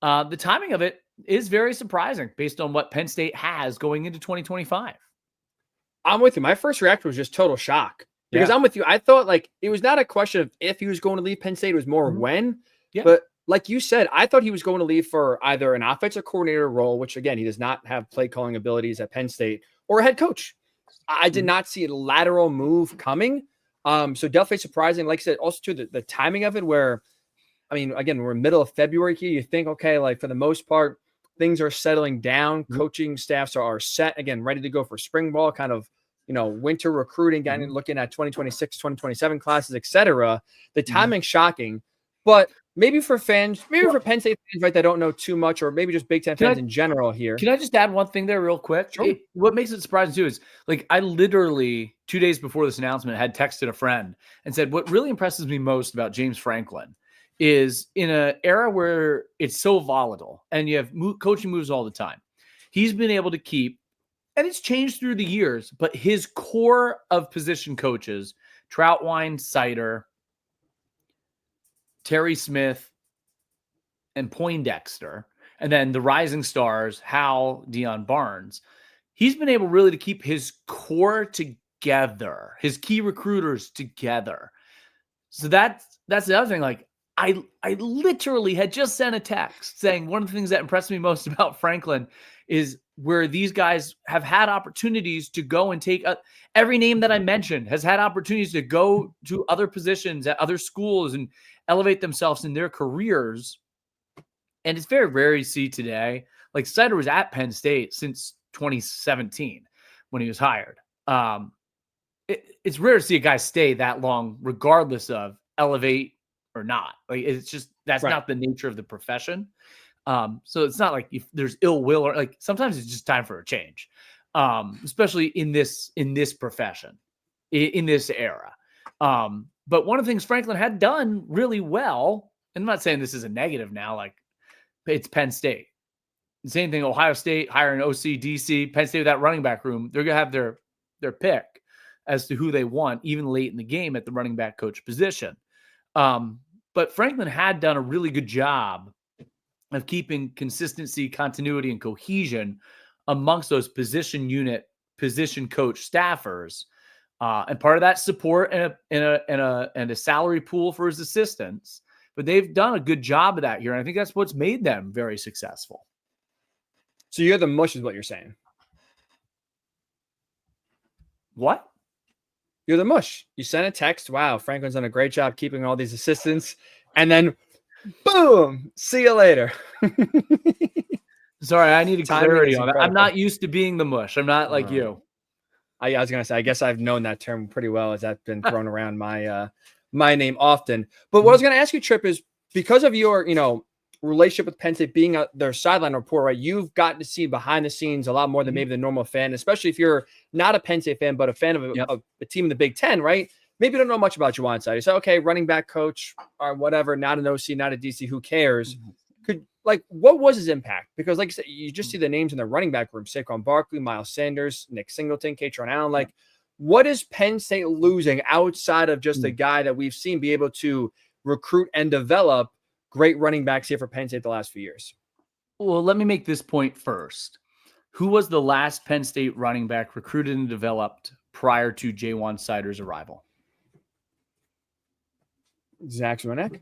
The timing of it is very surprising based on what Penn State has going into 2025. I'm with you. My first reaction was just total shock. Because I'm with you. I thought it was not a question of if he was going to leave Penn State. It was more when. Yeah. But like you said, I thought he was going to leave for either an offensive coordinator role, which, again, he does not have play calling abilities at Penn State, or a head coach. I did not see a lateral move coming. So definitely surprising. Like I said, also too, the timing of it where, again, we're in the middle of February here. You think, okay, for the most part, things are settling down. Coaching staffs are set, again, ready to go for spring ball, kind of, winter recruiting, looking at 2026, 2027 classes, etc. The timing's shocking, but maybe for fans, for Penn State fans, right, that don't know too much, or maybe just Big Ten fans in general here. Can I just add one thing there real quick? Sure. What makes it surprising too is, I literally 2 days before this announcement had texted a friend and said, what really impresses me most about James Franklin is in an era where it's so volatile and you have coaching moves all the time, he's been able to keep, and it's changed through the years, but his core of position coaches, Ja'Juan Seider, Terry Smith, and Poindexter, and then the rising stars, Hal, Deion Barnes, he's been able really to keep his core together, his key recruiters together. So that's the other thing. I literally had just sent a text saying one of the things that impressed me most about Franklin is where these guys have had opportunities to go and take every name that I mentioned has had opportunities to go to other positions at other schools and elevate themselves in their careers. And it's very rare you see today, Like Seider was at Penn State since 2017 when he was hired. It's rare to see a guy stay that long, regardless of elevate or not. Like it's just that's not the nature of the profession. So it's not like if there's ill will or like sometimes it's just time for a change, especially in this profession, in this era. But one of the things Franklin had done really well, and I'm not saying this is a negative now, like it's Penn State. The same thing, Ohio State hiring OC, DC, Penn State with that running back room. They're going to have their pick as to who they want, even late in the game at the running back coach position. But Franklin had done a really good job of keeping consistency, continuity, and cohesion amongst those position coach staffers. And part of that support and a salary pool for his assistants. But they've done a good job of that here. And I think that's what's made them very successful. So you're the mush is what you're saying. What? You're the mush. You sent a text. Wow, Franklin's done a great job keeping all these assistants. And then, boom, see you later. Sorry, I needed clarity on that. I'm not used to being the mush. I'm not like you. I was going to say, I guess I've known that term pretty well as that's been thrown around my name often. But what I was going to ask you, Trip, is because of your, relationship with Penn State being their sideline reporter, right? You've gotten to see behind the scenes a lot more than maybe the normal fan, especially if you're not a Penn State fan, but a fan of a team in the Big Ten, right? Maybe you don't know much about Ja'Juan Seider. You say, okay, running back coach or whatever, not an OC, not a DC, who cares? What was his impact? Because like you said, you just see the names in the running back room, Saquon Barkley, Miles Sanders, Nick Singleton, Katron Allen. What is Penn State losing outside of just a guy that we've seen be able to recruit and develop great running backs here for Penn State the last few years? Well, let me make this point first. Who was the last Penn State running back recruited and developed prior to Ja'Juan Seider's arrival? Zach Zwinek?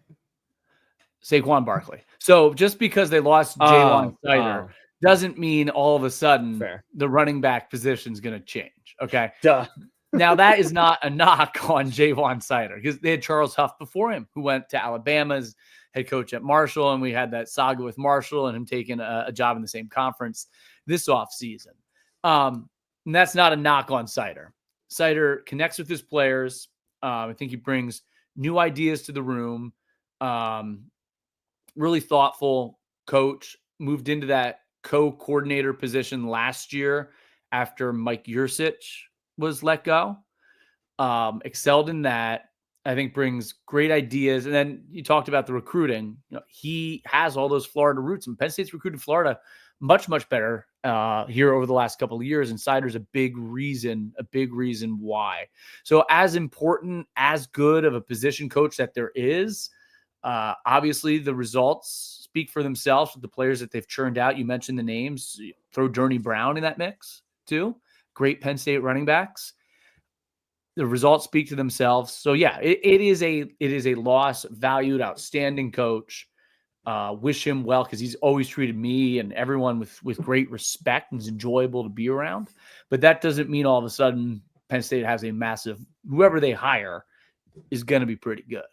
Saquon Barkley. So just because they lost Ja'Juan Seider doesn't mean all of a sudden the running back position is going to change. Okay. Duh. Now that is not a knock on Ja'Juan Seider because they had Charles Huff before him who went to Alabama's head coach at Marshall. And we had that saga with Marshall and him taking a job in the same conference this offseason. And that's not a knock on Seider. Seider connects with his players. I think he brings new ideas to the room. Really thoughtful coach, moved into that co-coordinator position last year after Mike Yursich was let go. Excelled in that. I think brings great ideas. And then you talked about the recruiting. He has all those Florida roots, and Penn State's recruited Florida much, much better here over the last couple of years. And Seider's a big reason why. So as important, as good of a position coach that there is, obviously the results speak for themselves with the players that they've churned out. You mentioned the names. Throw Journey Brown in that mix too. Great Penn State running backs. The results speak to themselves. So yeah, it is a loss. Valued, outstanding coach. Wish him well because he's always treated me and everyone with great respect and is enjoyable to be around. But that doesn't mean all of a sudden Penn State has a massive, whoever they hire is going to be pretty good.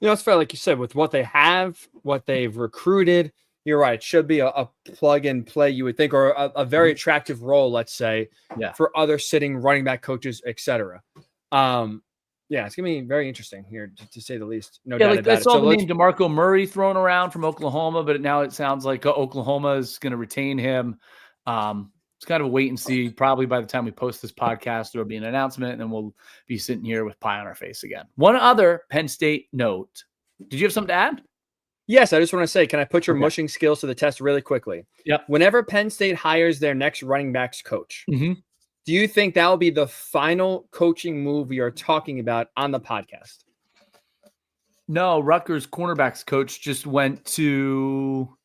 It's fair, like you said, with what they have, what they've recruited. You're right. It should be a plug and play, you would think, or a very attractive role, let's say, for other sitting running back coaches, etc. It's going to be very interesting here, to say the least. No doubt about it. I saw the name DeMarco Murray thrown around from Oklahoma, but now it sounds like Oklahoma is going to retain him. It's kind of a wait and see. Probably by the time we post this podcast, there will be an announcement, and then we'll be sitting here with pie on our face again. One other Penn State note. Did you have something to add? Yes, I just want to say, can I put your mushing skills to the test really quickly? Yep. Whenever Penn State hires their next running backs coach, do you think that will be the final coaching move we are talking about on the podcast? No, Rutgers cornerbacks coach just went to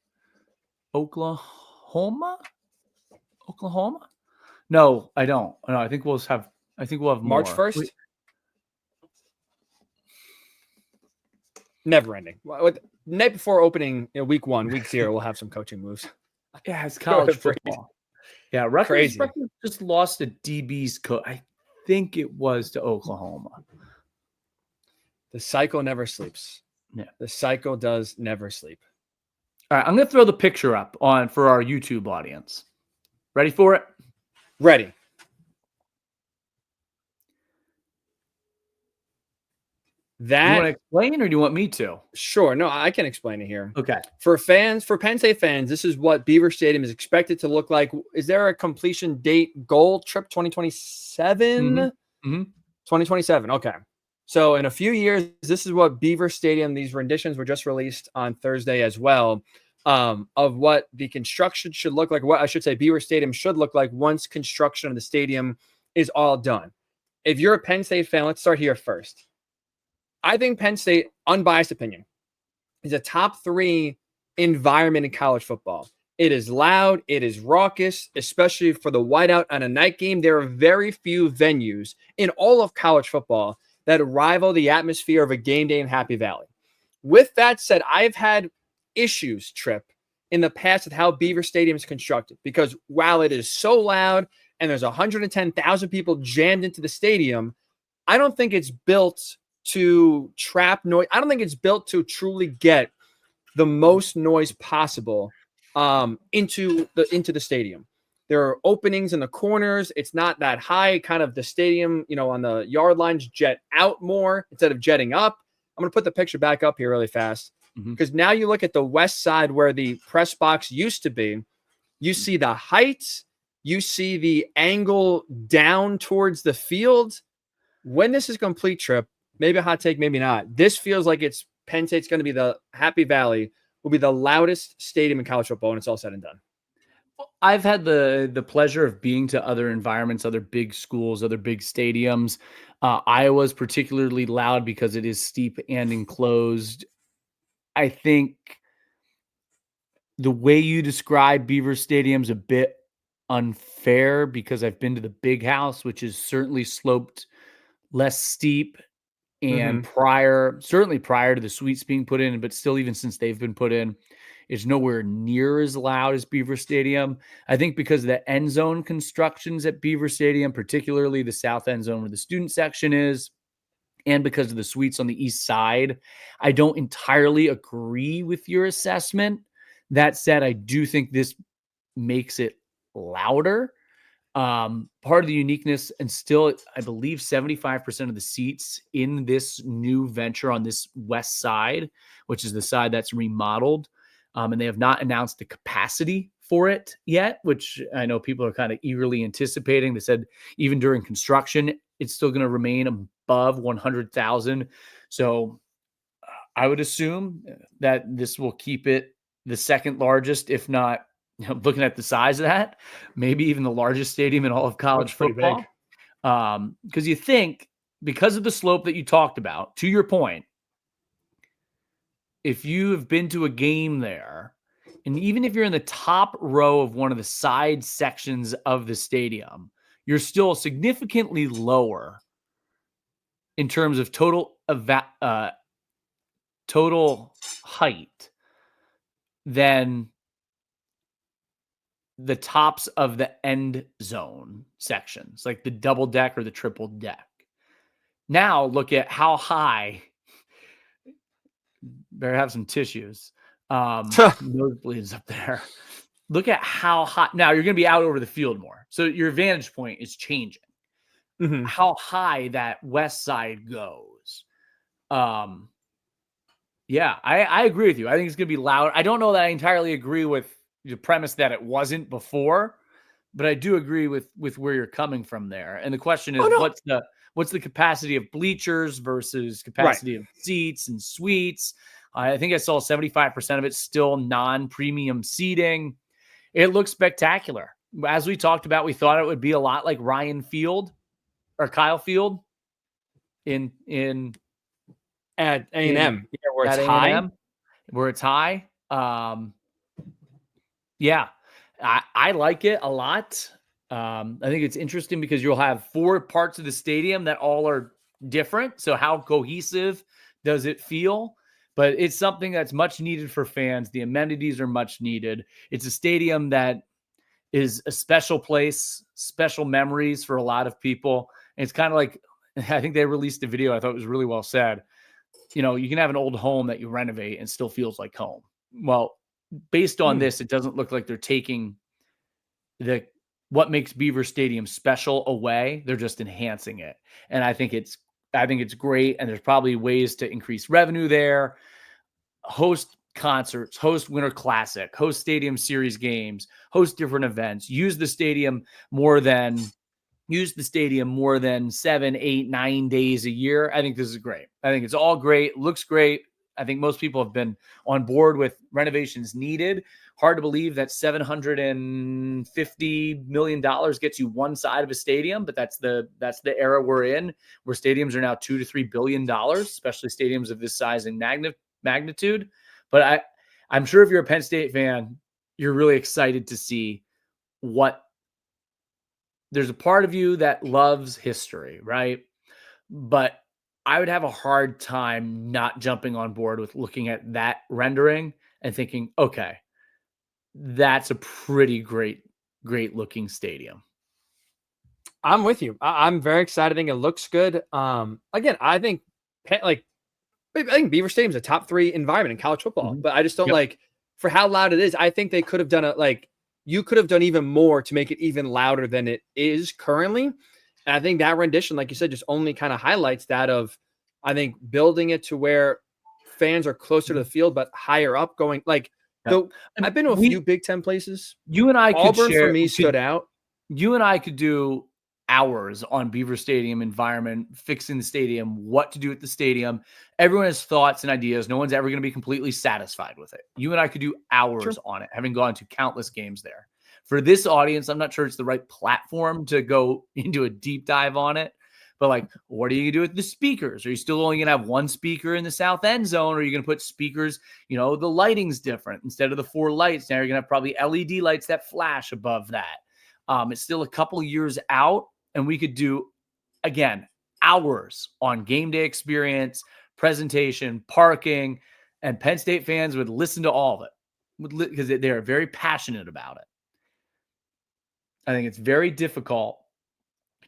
Oklahoma? No, I don't. No, I think we'll have March 1st. Never ending. Night before opening, week 1, week 0, we'll have some coaching moves. Yeah, it's college football. Yeah, Rutgers just lost a DB's coach. I think it was to Oklahoma. The cycle never sleeps. Yeah, the cycle does never sleep. All right, I'm going to throw the picture up for our YouTube audience. Ready for it? Ready. Do you want to explain or do you want me to? Sure. No, I can explain it here. Okay. For Penn State fans, this is what Beaver Stadium is expected to look like. Is there a completion date goal? Trip 2027? 2027. Okay. So in a few years, this is what Beaver Stadium, these renditions were just released on Thursday as well, of what the construction should look like. What I should say, Beaver Stadium should look like once construction of the stadium is all done. If you're a Penn State fan, let's start here first. I think Penn State, unbiased opinion, is a top 3 environment in college football. It is loud. It is raucous, especially for the whiteout on a night game. There are very few venues in all of college football that rival the atmosphere of a game day in Happy Valley. With that said, I've had issues, Trip, in the past with how Beaver Stadium is constructed, because while it is so loud and there's 110,000 people jammed into the stadium, I don't think it's built to trap noise. I don't think it's built to truly get the most noise possible into the stadium. There are openings in the corners. It's not that high. Kind of the stadium, on the yard lines jet out more instead of jetting up. I'm going to put the picture back up here really fast because now you look at the west side where the press box used to be. You see the height. You see the angle down towards the field. When this is complete, Trip, maybe a hot take, maybe not. This feels like Penn State's going to be the Happy Valley will be the loudest stadium in college football when it's all said and done. I've had the pleasure of being to other environments, other big schools, other big stadiums. Iowa's particularly loud because it is steep and enclosed. I think the way you describe Beaver Stadium's a bit unfair because I've been to the Big House, which is certainly sloped less steep. And certainly prior to the suites being put in, but still even since they've been put in, it's nowhere near as loud as Beaver Stadium. I think because of the end zone constructions at Beaver Stadium, particularly the south end zone where the student section is, and because of the suites on the east side, I don't entirely agree with your assessment. That said, I do think this makes it louder. Part of the uniqueness, and still, I believe 75% of the seats in this new venture on this west side, which is the side that's remodeled, and they have not announced the capacity for it yet, which I know people are kind of eagerly anticipating. They said even during construction, it's still going to remain above 100,000. So I would assume that this will keep it the second largest, if not, looking at the size of that, maybe even the largest stadium in all of college football. Because you think, because of the slope that you talked about, to your point, if you have been to a game there, and even if you're in the top row of one of the side sections of the stadium, you're still significantly lower in terms of total height than the tops of the end zone sections, like the double deck or the triple deck. Now look at how high. Better have some tissues. Nosebleeds up there. Look at how high. Now you're going to be out over the field more, so your vantage point is changing. How high that west side goes. Yeah, I agree with you. I think it's going to be loud. I don't know that I entirely agree with the premise that it wasn't before, but I do agree with where you're coming from there. And the question is, what's the capacity of bleachers versus capacity of seats and suites? I think I saw 75% of it still non-premium seating. It looks spectacular. As we talked about, we thought it would be a lot like Ryan Field or Kyle Field at A&M, where it's high. Where it's high. Yeah, I like it a lot. I think it's interesting because you'll have 4 parts of the stadium that all are different. So how cohesive does it feel? But it's something that's much needed for fans. The amenities are much needed. It's a stadium that is a special place, special memories for a lot of people. And it's kind of like, I think they released a video. I thought it was really well said. You can have an old home that you renovate and still feels like home. Well, based on this, it doesn't look like they're taking what makes Beaver Stadium special away. They're just enhancing it. And I think it's great. And there's probably ways to increase revenue there, host concerts, host Winter Classic, host Stadium Series games, host different events, use the stadium more than 7, 8, 9 days a year. I think this is great. I think it's all great. Looks great. I think most people have been on board with renovations needed. Hard to believe that $750 million gets you one side of a stadium, but that's the era we're in, where stadiums are now $2 to $3 billion, especially stadiums of this size and magnitude. But I'm sure if you're a Penn State fan, you're really excited to see there's a part of you that loves history, right? But I would have a hard time not jumping on board with looking at that rendering and thinking, okay, that's a pretty great looking stadium. I'm with you. I'm very excited. I think it looks good. Again, I think Beaver Stadium is a top 3 environment in college football, but I just don't like for how loud it is. I think they could have done it. Like you could have done even more to make it even louder than it is currently. And I think that rendition, like you said, just only kind of highlights that of, I think, building it to where fans are closer to the field, but higher up going like, so I've been to a few Big Ten places. You and I Auburn for me stood out. You and I could do hours on Beaver Stadium environment, fixing the stadium, what to do at the stadium. Everyone has thoughts and ideas. No one's ever going to be completely satisfied with it. You and I could do hours on it, having gone to countless games there. For this audience, I'm not sure it's the right platform to go into a deep dive on it. But like, what are you going to do with the speakers? Are you still only going to have one speaker in the south end zone? Or are you going to put speakers, the lighting's different. Instead of the 4 lights, now you're going to have probably LED lights that flash above that. It's still a couple years out, and we could do, again, hours on game day experience, presentation, parking, and Penn State fans would listen to all of it because they are very passionate about it. I think it's very difficult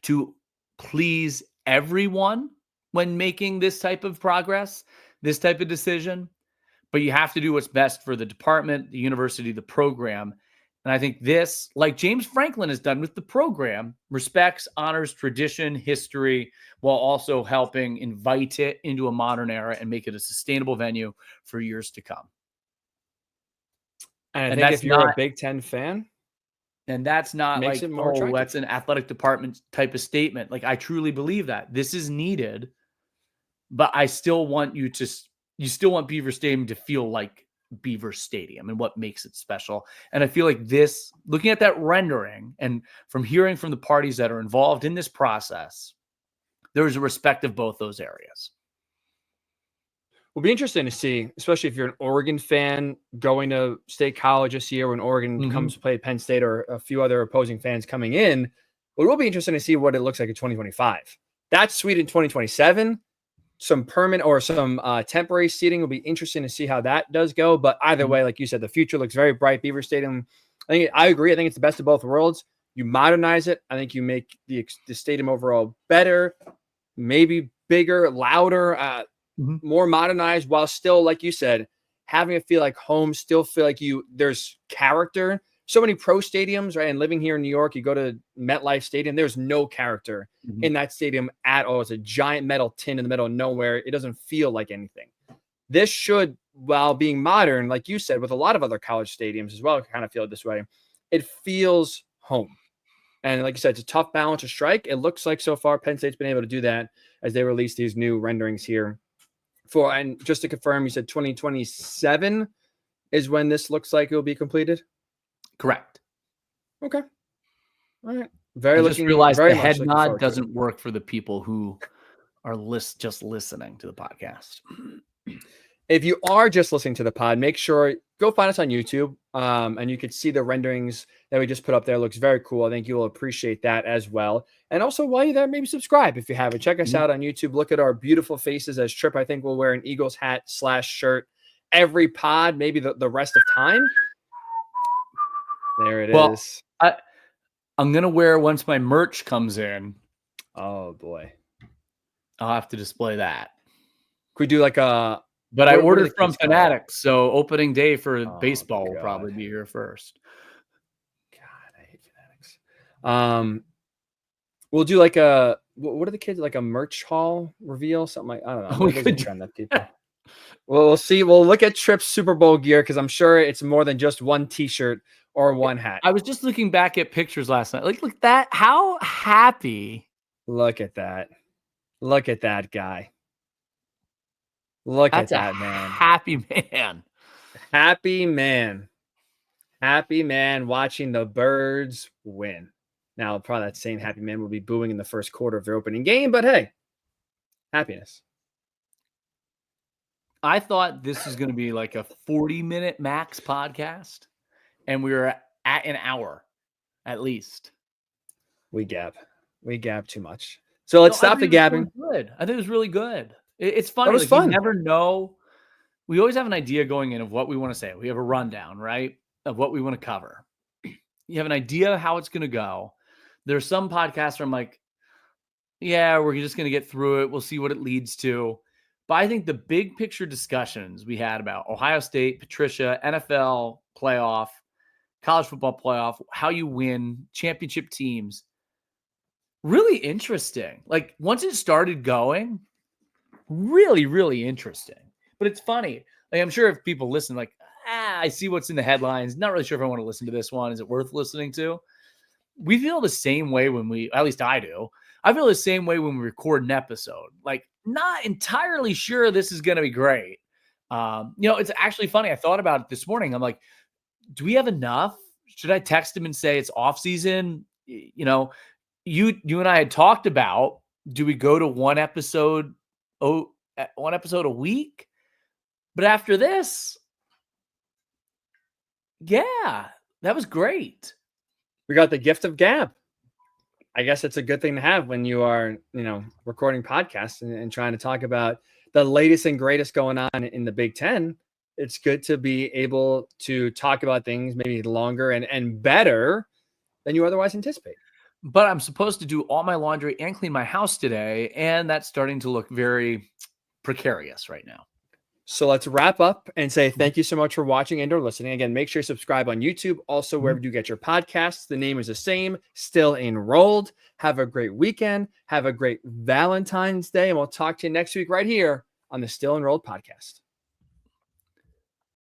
to please everyone when making this type of progress, this type of decision, but you have to do what's best for the department, the university, the program. And I think this, like James Franklin has done with the program, respects, honors tradition, history, while also helping invite it into a modern era and make it a sustainable venue for years to come. And I think if you're a Big Ten fan, and that's not makes like, it more attractive. That's an athletic department type of statement. Like, I truly believe that this is needed, but I still want you still want Beaver Stadium to feel like Beaver Stadium and what makes it special. And I feel like this, looking at that rendering and from hearing from the parties that are involved in this process, there's a respect of both those areas. Will be interesting to see, especially if you're an Oregon fan going to State College this year when Oregon comes to play Penn State or a few other opposing fans coming in. But it will be interesting to see what it looks like in 2025. That's sweet in 2027. Some permanent or some temporary seating will be interesting to see how that does go. But either way, like you said, the future looks very bright. Beaver Stadium, I agree. I think it's the best of both worlds. You modernize it. I think you make the stadium overall better, maybe bigger, louder, more modernized, while still, like you said, having it feel like home, still feel like there's character. So many pro stadiums, right? And living here in New York, you go to MetLife Stadium, there's no character in that stadium at all. It's a giant metal tin in the middle of nowhere. It doesn't feel like anything. This should, while being modern, like you said, with a lot of other college stadiums as well, kind of feel it this way. It feels home. And like you said, it's a tough balance to strike. It looks like so far Penn State's been able to do that as they release these new renderings here. And just to confirm, you said 2027 is when this looks like it will be completed? Correct. Okay. All right. I just realized the head nod doesn't work for the people who are just listening to the podcast. If you are just listening to the pod, make sure go find us on YouTube, and you can see the renderings that we just put up there. It looks very cool. I think you will appreciate that as well. And also, while you're there, maybe subscribe if you haven't. Check us out on YouTube. Look at our beautiful faces, as Tripp, I think, will wear an Eagles hat / shirt every pod, maybe the rest of time. There it is. I'm going to wear once my merch comes in. Oh, boy. I'll have to display that. Could we do like a But I What do ordered the from kids call it? Fanatics, so opening day for Oh, baseball will God. probably be here first. God, I hate Fanatics. We'll do like a what are the kids like a merch haul reveal, something like I don't know. We There's a could- trend that people. Well, we'll see. We'll look at Tripp's Super Bowl gear because I'm sure it's more than just one T-shirt or one hat. I was just looking back at pictures last night. Like, look at that. How happy. Look at that. Look at that guy. Look That's at that a man. happy man. Happy man. Happy man watching the Birds win. Now, probably that same happy man will be booing in the first quarter of their opening game, but hey, happiness. I thought this was going to be like a 40-minute max podcast, and we were at an hour at least. We gab too much. So let's stop the gabbing. Good. I think it was really good. It's funny. That was like, fun. You never know. We always have an idea going in of what we want to say. We have a rundown, right, of what we want to cover. You have an idea of how it's going to go. There's some podcasts where I'm like, yeah, we're just going to get through it. We'll see what it leads to. But I think the big picture discussions we had about Ohio State, Patricia, NFL playoff, college football playoff, how you win, championship teams, really interesting. Like once it started going, really, really interesting. But it's funny. Like, I'm sure if people listen, like, I see what's in the headlines. Not really sure if I want to listen to this one. Is it worth listening to? We feel the same way when at least I do. I feel the same way when we record an episode. Like, not entirely sure this is going to be great. It's actually funny. I thought about it this morning. I'm like, do we have enough? Should I text him and say it's off season? You and I had talked about, do we go to one episode a week? But after this, yeah, that was great. We got the gift of gab. I guess it's a good thing to have when you are, recording podcasts and trying to talk about the latest and greatest going on in the Big Ten. It's good to be able to talk about things maybe longer and better than you otherwise anticipate. But I'm supposed to do all my laundry and clean my house today, and that's starting to look very precarious right now. So let's wrap up and say thank you so much for watching and or listening. Again, make sure you subscribe on YouTube. Also, wherever you get your podcasts, the name is the same, Still Enrolled. Have a great weekend. Have a great Valentine's Day, and we'll talk to you next week right here on the Still Enrolled podcast.